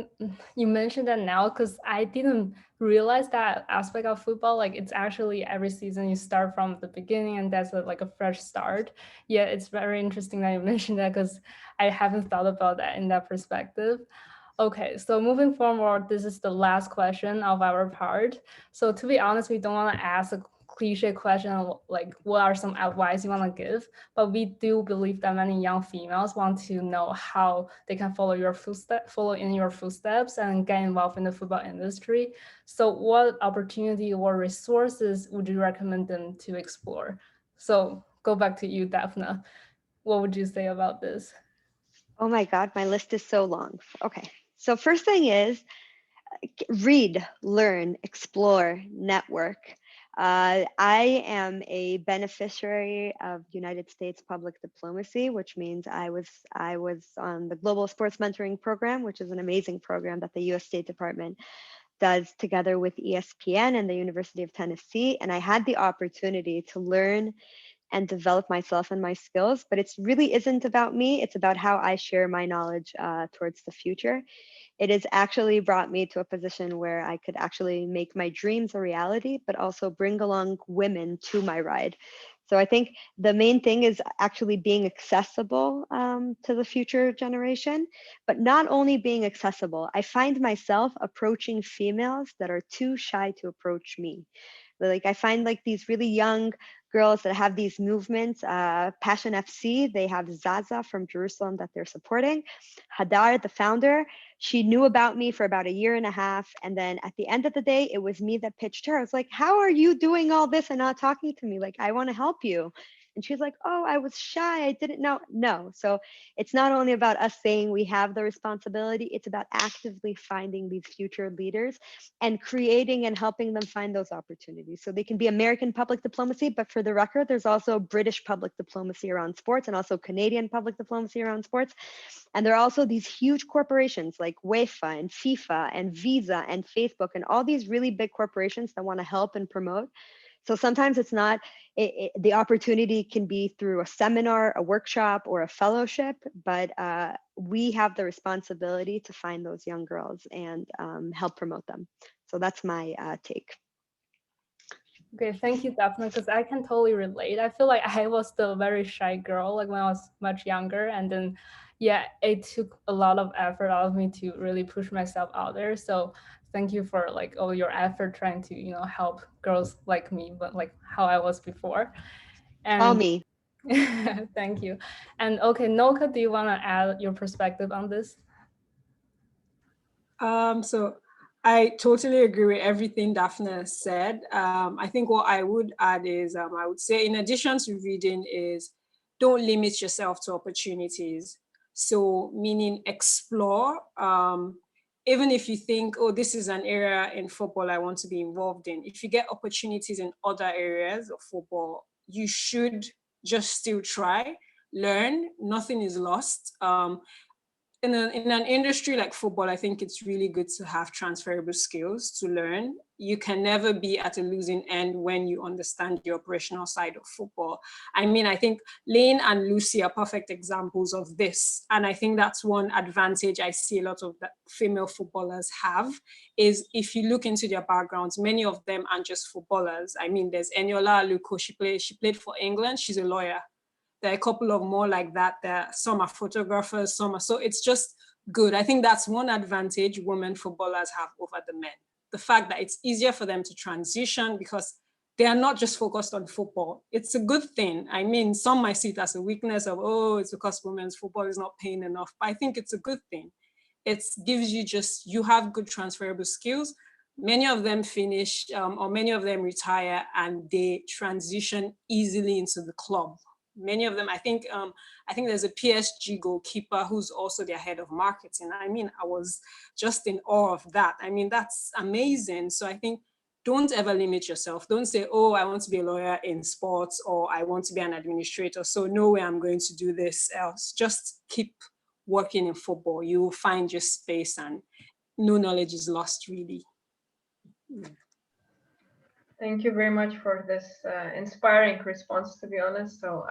you mentioned that now, because I didn't realize that aspect of football. Like it's actually every season you start from the beginning, and that's like a fresh start. Yeah, it's very interesting that you mentioned that because I haven't thought about that in that perspective. Okay, so moving forward, this is the last question of our part. So to be honest, we don't want to ask cliche question like what are some advice you want to give, but we do believe that many young females want to know how they can follow in your footsteps and get involved in the football industry. So what opportunity or resources would you recommend them to explore? So go back to you, Daphne. What would you say about this? Oh my God, my list is so long. Okay, so first thing is read, learn, explore, network. I am a beneficiary of United States public diplomacy, which means I was on the Global Sports Mentoring Program, which is an amazing program that the U.S. State Department does together with ESPN and the University of Tennessee. And I had the opportunity to learn and develop myself and my skills, but it really isn't about me. It's about how I share my knowledge towards the future. It has actually brought me to a position where I could actually make my dreams a reality, but also bring along women to my ride. So I think the main thing is actually being accessible to the future generation, but not only being accessible. I find myself approaching females that are too shy to approach me. Like I find like these really young girls that have these movements, Passion FC, they have Zaza from Jerusalem that they're supporting. Hadar, the founder, she knew about me for about a year and a half. And then at the end of the day, it was me that pitched her. I was like, how are you doing all this and not talking to me? Like, I want to help you. And she's like, oh, I was shy. I didn't know. No. So it's not only about us saying we have the responsibility, it's about actively finding these future leaders and creating and helping them find those opportunities. So they can be American public diplomacy, but for the record, there's also British public diplomacy around sports and also Canadian public diplomacy around sports. And there are also these huge corporations like UEFA and FIFA and Visa and Facebook and all these really big corporations that want to help and promote. So sometimes it's not, the opportunity can be through a seminar, a workshop, or a fellowship, but we have the responsibility to find those young girls and help promote them. So that's my take. Okay, thank you, Daphne, because I can totally relate. I feel like I was the very shy girl, like when I was much younger, and then, yeah, it took a lot of effort out of me to really push myself out there. So thank you for like all your effort trying to, you know, help girls like me, but like how I was before. And All me. thank you. And okay, Noka, do you want to add your perspective on this? So I totally agree with everything Daphne said. I think what I would add is I would say in addition to reading is don't limit yourself to opportunities. So meaning explore, even if you think, oh, this is an area in football I want to be involved in. If you get opportunities in other areas of football, you should just still try, learn, nothing is lost. In an industry like football, I think it's really good to have transferable skills to learn. You can never be at a losing end when you understand the operational side of football. I mean, I think Lane and Lucy are perfect examples of this. And I think that's one advantage I see a lot of the female footballers have, is if you look into their backgrounds, many of them aren't just footballers. I mean, there's Eniola Aluko, she played for England, she's a lawyer. There are a couple of more like that. Some are photographers, some are, so it's just good. I think that's one advantage women footballers have over the men. The fact that it's easier for them to transition because they are not just focused on football. It's a good thing. I mean, some might see it as a weakness of, oh, it's because women's football is not paying enough. But I think it's a good thing. It gives you you have good transferable skills. Many of them finish or many of them retire and they transition easily into the club. Many of them, I think there's a PSG goalkeeper who's also their head of marketing. I mean, I was just in awe of that. I mean, that's amazing. So I think don't ever limit yourself. Don't say, oh, I want to be a lawyer in sports or I want to be an administrator. So no way I'm going to do this else. Just keep working in football. You will find your space and no knowledge is lost, really. Thank you very much for this inspiring response, to be honest. So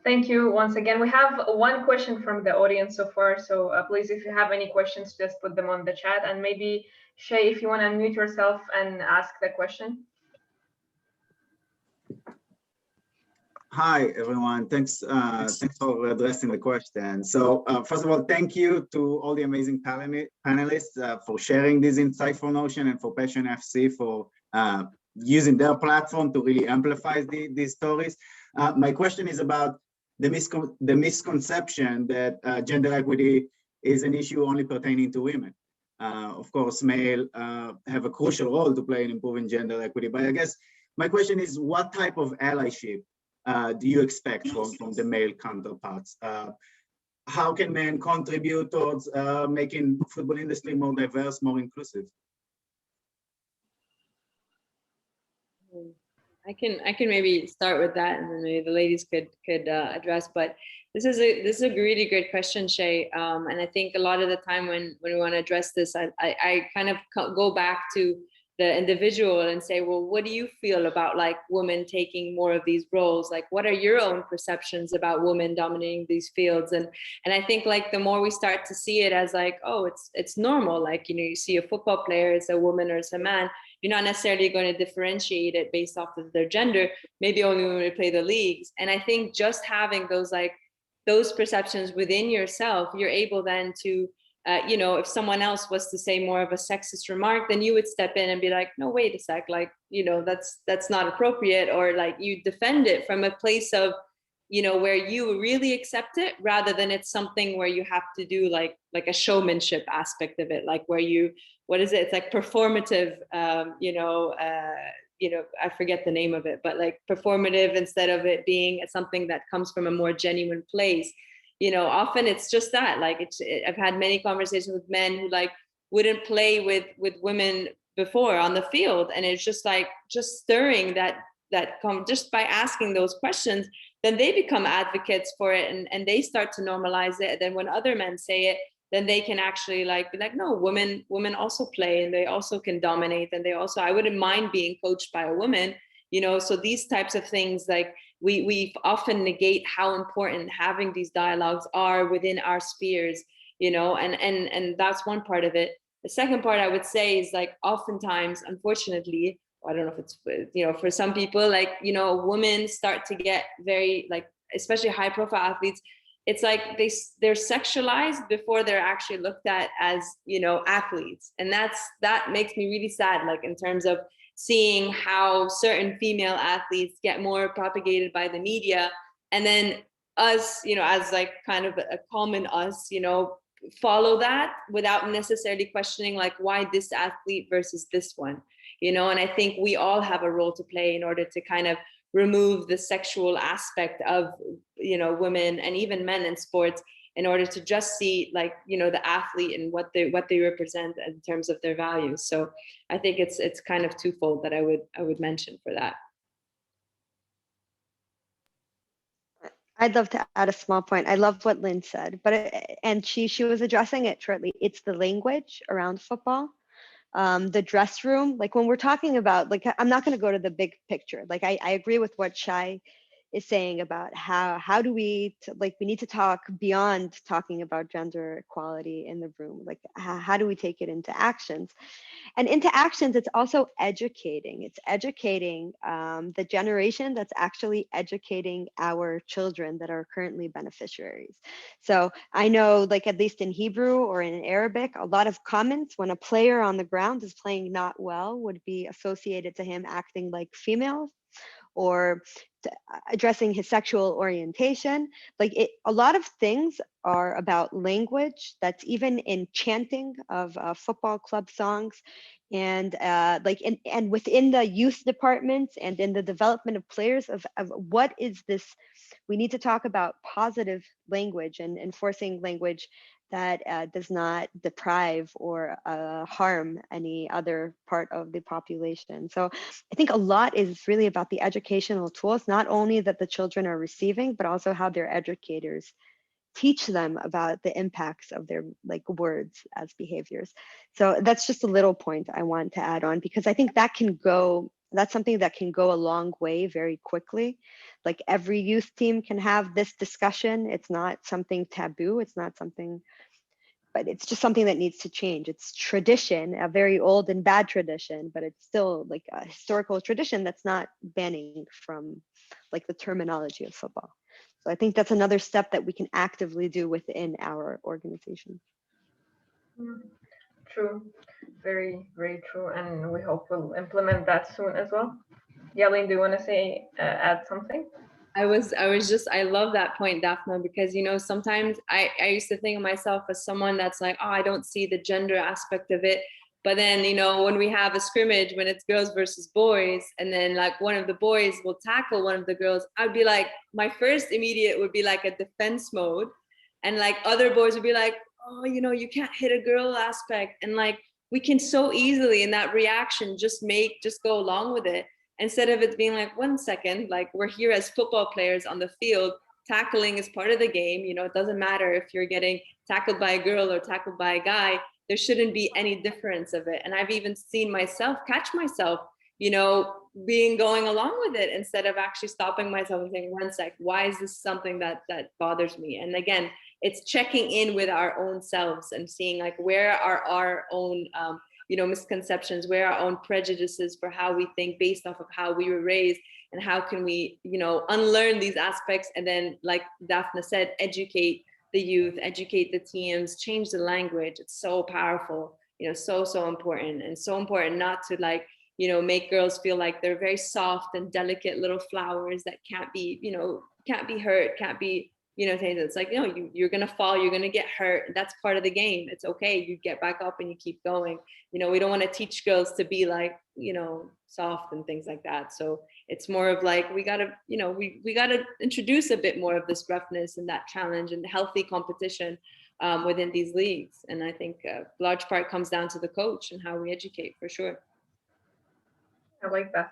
thank you once again. We have one question from the audience so far. So please, if you have any questions, just put them on the chat. And maybe Shay, if you want to unmute yourself and ask the question. Hi, everyone. Thanks for addressing the question. So first of all, thank you to all the amazing panelists for sharing this insightful notion and for Passion FC for using their platform to really amplify these stories. My question is about the misconception that gender equity is an issue only pertaining to women. Of course, male have a crucial role to play in improving gender equity, but I guess my question is, what type of allyship do you expect from the male counterparts? How can men contribute towards making football industry more diverse, more inclusive? I can maybe start with that, and then maybe the ladies could address. But this is a really great question, Shay. And I think a lot of the time when we want to address this, I kind of go back to the individual and say, well, what do you feel about like women taking more of these roles? Like, what are your own perceptions about women dominating these fields? And I think like the more we start to see it as like, oh, it's normal. Like, you know, you see a football player, it's a woman or it's a man. You're not necessarily going to differentiate it based off of their gender, maybe only when we play the leagues. And I think just having those perceptions within yourself, you're able then to, you know, if someone else was to say more of a sexist remark, then you would step in and be like, no, wait a sec, like, you know, that's not appropriate. Or like you defend it from a place of, you know, where you really accept it, rather than it's something where you have to do like a showmanship aspect of it, like where you, what is it? It's like performative, you know, I forget the name of it, but like performative instead of it being something that comes from a more genuine place. You know, often it's just that, like I've had many conversations with men who like wouldn't play with women before on the field. And it's just like, just stirring that come just by asking those questions, then they become advocates for it, and they start to normalize it. And then when other men say it, then they can actually like be like, no, women also play and they also can dominate, and they also, I wouldn't mind being coached by a woman, you know. So these types of things, like we often negate how important having these dialogues are within our spheres, you know, and that's one part of it. The second part I would say is like, oftentimes, unfortunately, I don't know if it's, you know, for some people, like, you know, women start to get very like, especially high profile athletes, it's like they're sexualized before they're actually looked at as, you know, athletes. And that makes me really sad, like in terms of seeing how certain female athletes get more propagated by the media. And then us, you know, as like kind of a common us, you know, follow that without necessarily questioning like why this athlete versus this one, you know. And I think we all have a role to play in order to kind of remove the sexual aspect of, you know, women and even men in sports, in order to just see like, you know, the athlete and what they represent in terms of their values. So I think it's kind of twofold that I would mention for that. I'd love to add a small point. I love what Lynn said, but and she was addressing it shortly. It's the language around football, the dress room. Like when we're talking about, like, I'm not going to go to the big picture. Like I agree with what Shai is saying about how do we we need to talk beyond talking about gender equality in the room. Like how do we take it into actions? And into actions, it's also educating. It's educating the generation that's actually educating our children that are currently beneficiaries. So I know, like at least in Hebrew or in Arabic, a lot of comments when a player on the ground is playing not well would be associated to him acting like females, or addressing his sexual orientation. Like a lot of things are about language that's even in chanting of football club songs, and and within the youth departments and in the development of players of what is this. We need to talk about positive language and enforcing language that does not deprive or harm any other part of the population. So I think a lot is really about the educational tools, not only that the children are receiving, but also how their educators teach them about the impacts of their words as behaviors. So that's just a little point I want to add on, because I think that's something that can go a long way very quickly. Like every youth team can have this discussion. It's not something taboo. It's not something, but it's just something that needs to change. It's tradition, a very old and bad tradition, but it's still like a historical tradition that's not banning from like the terminology of football. So I think that's another step that we can actively do within our organization. True. Very, very true. And we hope we'll implement that soon as well. Yelene, do you want to say, add something? I love that point, Daphne, because, you know, sometimes I used to think of myself as someone that's like, oh, I don't see the gender aspect of it. But then, you know, when we have a scrimmage, when it's girls versus boys, and then like one of the boys will tackle one of the girls, I'd be like, my first immediate would be like a defense mode. And like other boys would be like, oh, you know, you can't hit a girl aspect. And like, we can so easily in that reaction just go along with it. Instead of it being like, 1 second, like we're here as football players on the field, tackling is part of the game. You know, it doesn't matter if you're getting tackled by a girl or tackled by a guy, there shouldn't be any difference of it. And I've even seen myself catch myself, you know, going along with it instead of actually stopping myself and saying, 1 sec, why is this something that bothers me? And again, it's checking in with our own selves and seeing like where are our own you know, misconceptions, where our own prejudices for how we think based off of how we were raised, and how can we, you know, unlearn these aspects, and then, like Daphne said, educate the youth, educate the teams, change the language. It's so powerful, you know, so important, and so important not to like, you know, make girls feel like they're very soft and delicate little flowers that can't be, you know, can't be hurt, can't be, you know, things. It's like, you know, you're gonna fall, you're gonna get hurt. That's part of the game. It's okay. You get back up and you keep going. You know, we don't want to teach girls to be like, you know, soft and things like that. So it's more of like, we gotta, you know, we gotta introduce a bit more of this roughness and that challenge and healthy competition within these leagues. And I think a large part comes down to the coach and how we educate, for sure. I like that.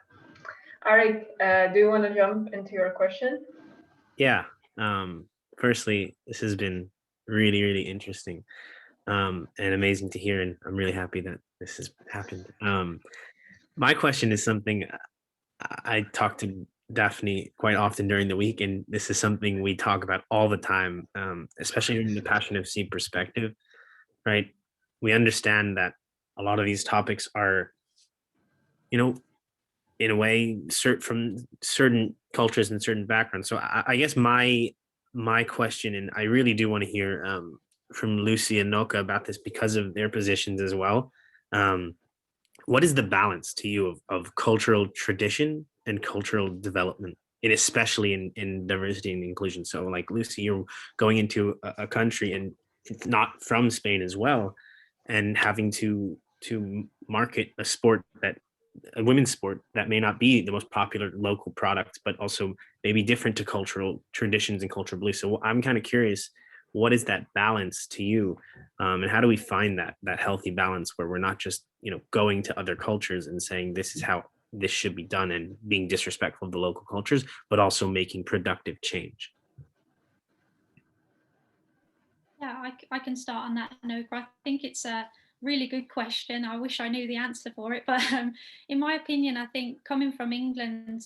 All right. Do you want to jump into your question? Yeah. Firstly, this has been really, really interesting and amazing to hear. And I'm really happy that this has happened. My question is something I talk to Daphne quite often during the week, and this is something we talk about all the time, especially from the Passion FC perspective, right? We understand that a lot of these topics are, you know, in a way, from certain cultures and certain backgrounds. So I guess my question, and I really do want to hear from Lucy and Noka about this because of their positions as well. What is the balance to you of cultural tradition and cultural development, and especially in diversity and inclusion? So like Lucy, you're going into a country and it's not from Spain as well, and having to market a women's sport that may not be the most popular local product, but also maybe different to cultural traditions and cultural beliefs. So I'm kind of curious, what is that balance to you? And how do we find that healthy balance where we're not just, you know, going to other cultures and saying this is how this should be done and being disrespectful of the local cultures, but also making productive change? Yeah, I can start on that, Noka. I think it's a really good question. I wish I knew the answer for it, but in my opinion, I think coming from England,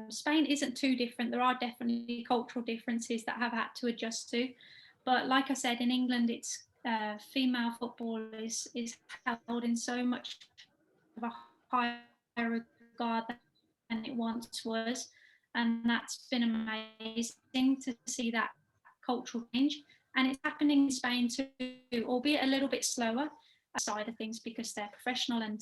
Spain isn't too different. There are definitely cultural differences that I've had to adjust to, but like I said, in England, it's female football is held in so much of a higher regard than it once was, and that's been amazing to see that cultural change. And it's happening in Spain too, albeit a little bit slower side of things because they're professional and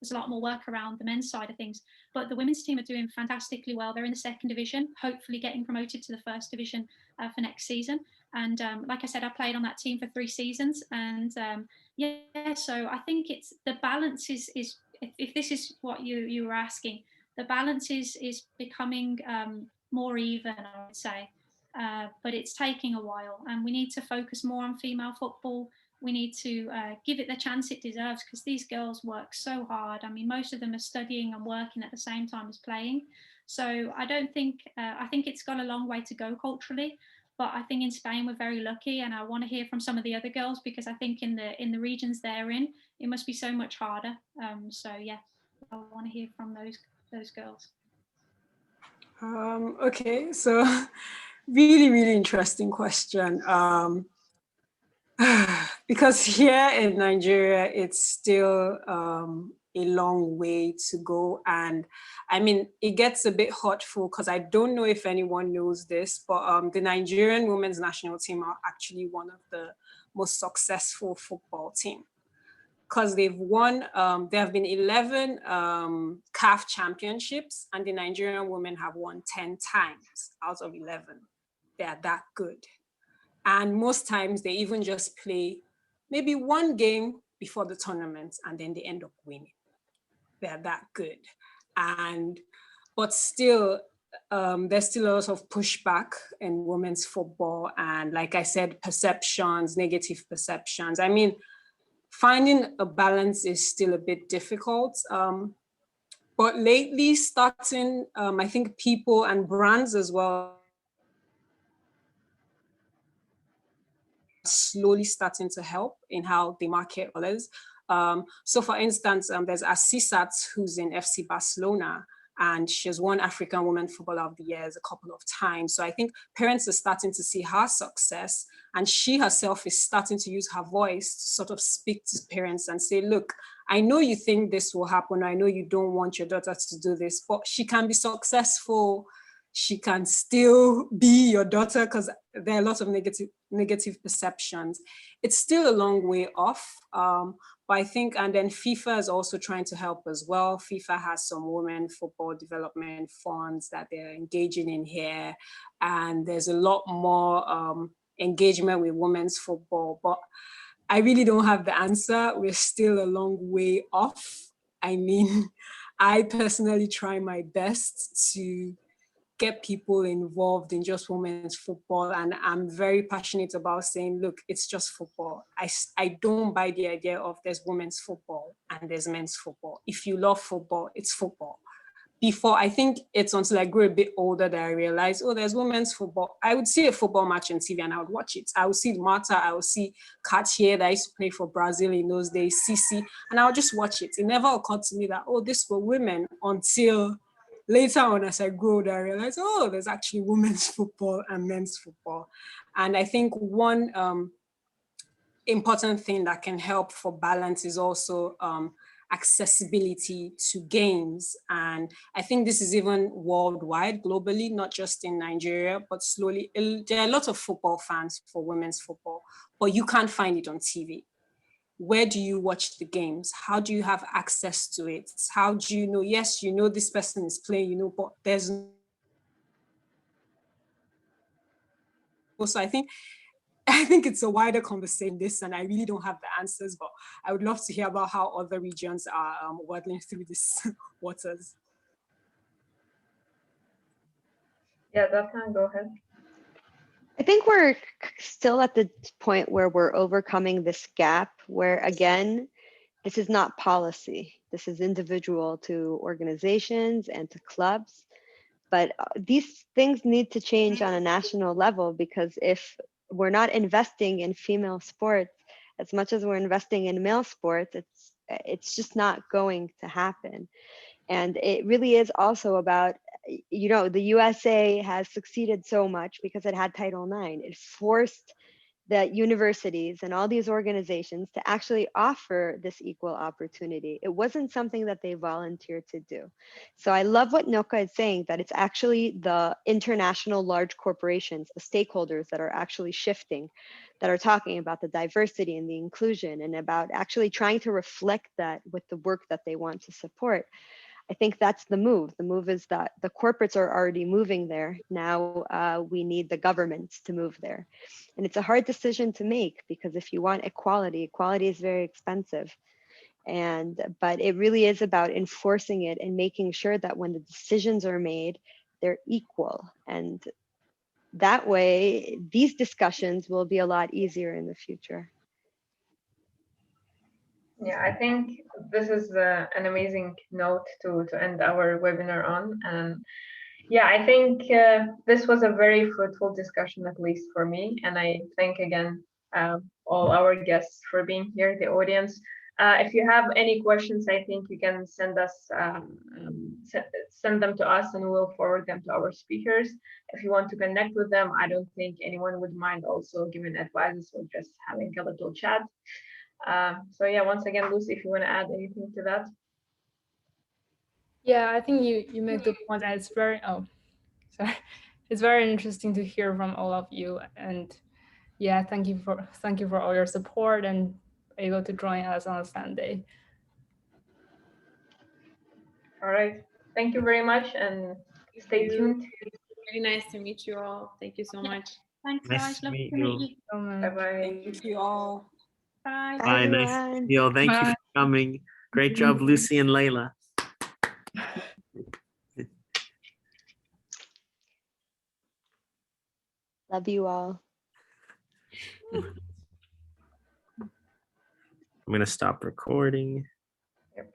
there's a lot more work around the men's side of things. But the women's team are doing fantastically well. They're in the second division, hopefully getting promoted to the first division for next season. And like I said, I played on that team for 3 seasons. And yeah, so I think it's the balance is if this is what you were asking, the balance is becoming more even, I would say. But it's taking a while, and we need to focus more on female football. We need to give it the chance it deserves, because these girls work so hard. I mean, most of them are studying and working at the same time as playing. So I don't think, I think it's got a long way to go culturally, but I think in Spain we're very lucky, and I want to hear from some of the other girls, because I think in the regions they're in, it must be so much harder. So yeah, I want to hear from those girls. Okay, so really interesting question. Because here in Nigeria, it's still a long way to go. And I mean, it gets a bit hurtful because I don't know if anyone knows this, but the Nigerian women's national team are actually one of the most successful football team. because they've won, there have been 11 CAF championships, and the Nigerian women have won 10 times out of 11. They are that good. And most times they even just play maybe one game before the tournament, and then they end up winning. They are that good. But still, there's still a lot of pushback in women's football. And like I said, perceptions, negative perceptions. I mean, finding a balance is still a bit difficult. But lately, starting, I think people and brands as well slowly starting to help in how they market others. So for instance, there's Asisat, who's in FC Barcelona, and she has won African Women Footballer of the Year a couple of times. So I think parents are starting to see her success, and she herself is starting to use her voice to sort of speak to parents and say, look, I know you think this will happen. I know you don't want your daughter to do this, but she can be successful. She can still be your daughter, because there are a lot of negative perceptions. It's still a long way off, but I think, and then FIFA is also trying to help as well. FIFA has some women football development funds that they're engaging in here, and there's a lot more engagement with women's football, but I really don't have the answer. We're still a long way off. I mean, I personally try my best to get people involved in just women's football. And I'm very passionate about saying, look, it's just football. I don't buy the idea of there's women's football and there's men's football. If you love football, it's football. Before, I think it's until I grew a bit older that I realized, oh, there's women's football. I would see a football match on TV and I would watch it. I would see Marta, I would see Cartier that used to play for Brazil in those days, Sisi, and I would just watch it. It never occurred to me that, oh, this were women, until later on, as I grew older, I realized, oh, there's actually women's football and men's football. And I think one important thing that can help for balance is also accessibility to games. And I think this is even worldwide, globally, not just in Nigeria, but slowly. There are a lot of football fans for women's football, but you can't find it on TV. Where do you watch the games? How do you have access to it? How do you know, yes, you know this person is playing, you know, but there's also, I think it's a wider conversation, this, and I really don't have the answers, but I would love to hear about how other regions are waddling through these waters. Yeah, definitely, go ahead. I think we're still at the point where we're overcoming this gap where, again, this is not policy. This is individual to organizations and to clubs. But these things need to change on a national level, because if we're not investing in female sports as much as we're investing in male sports, it's just not going to happen. And it really is also about, you know, the USA has succeeded so much because it had Title IX. It forced the universities and all these organizations to actually offer this equal opportunity. It wasn't something that they volunteered to do. So I love what Noka is saying, that it's actually the international large corporations, the stakeholders that are actually shifting, that are talking about the diversity and the inclusion and about actually trying to reflect that with the work that they want to support. I think that's the move. The move is that the corporates are already moving there. Now we need the governments to move there. And it's a hard decision to make, because if you want equality, equality is very expensive. But it really is about enforcing it and making sure that when the decisions are made, they're equal. And that way, these discussions will be a lot easier in the future. Yeah, I think this is an amazing note to end our webinar on. And yeah, I think this was a very fruitful discussion, at least for me. And I thank again all our guests for being here, the audience. If you have any questions, I think you can send them to us and we'll forward them to our speakers. If you want to connect with them, I don't think anyone would mind also giving advice or just having a little chat. So yeah, once again, Lucy, if you want to add anything to that. Yeah, I think you make the point that it's very it's very interesting to hear from all of you. And yeah, thank you for all your support. And able to join us on a Sunday. All right. Thank you very much, and stay tuned. Very nice to meet you all. Thank you so much. Thanks, Nice guys. to Lovely meet to you. meet you. So much. Bye-bye. Thank you all. Bye. Bye. Nice to everyone. meet you. Thank you for coming. Great job, Lucy and Layla. Love you all. I'm gonna stop recording. Yep.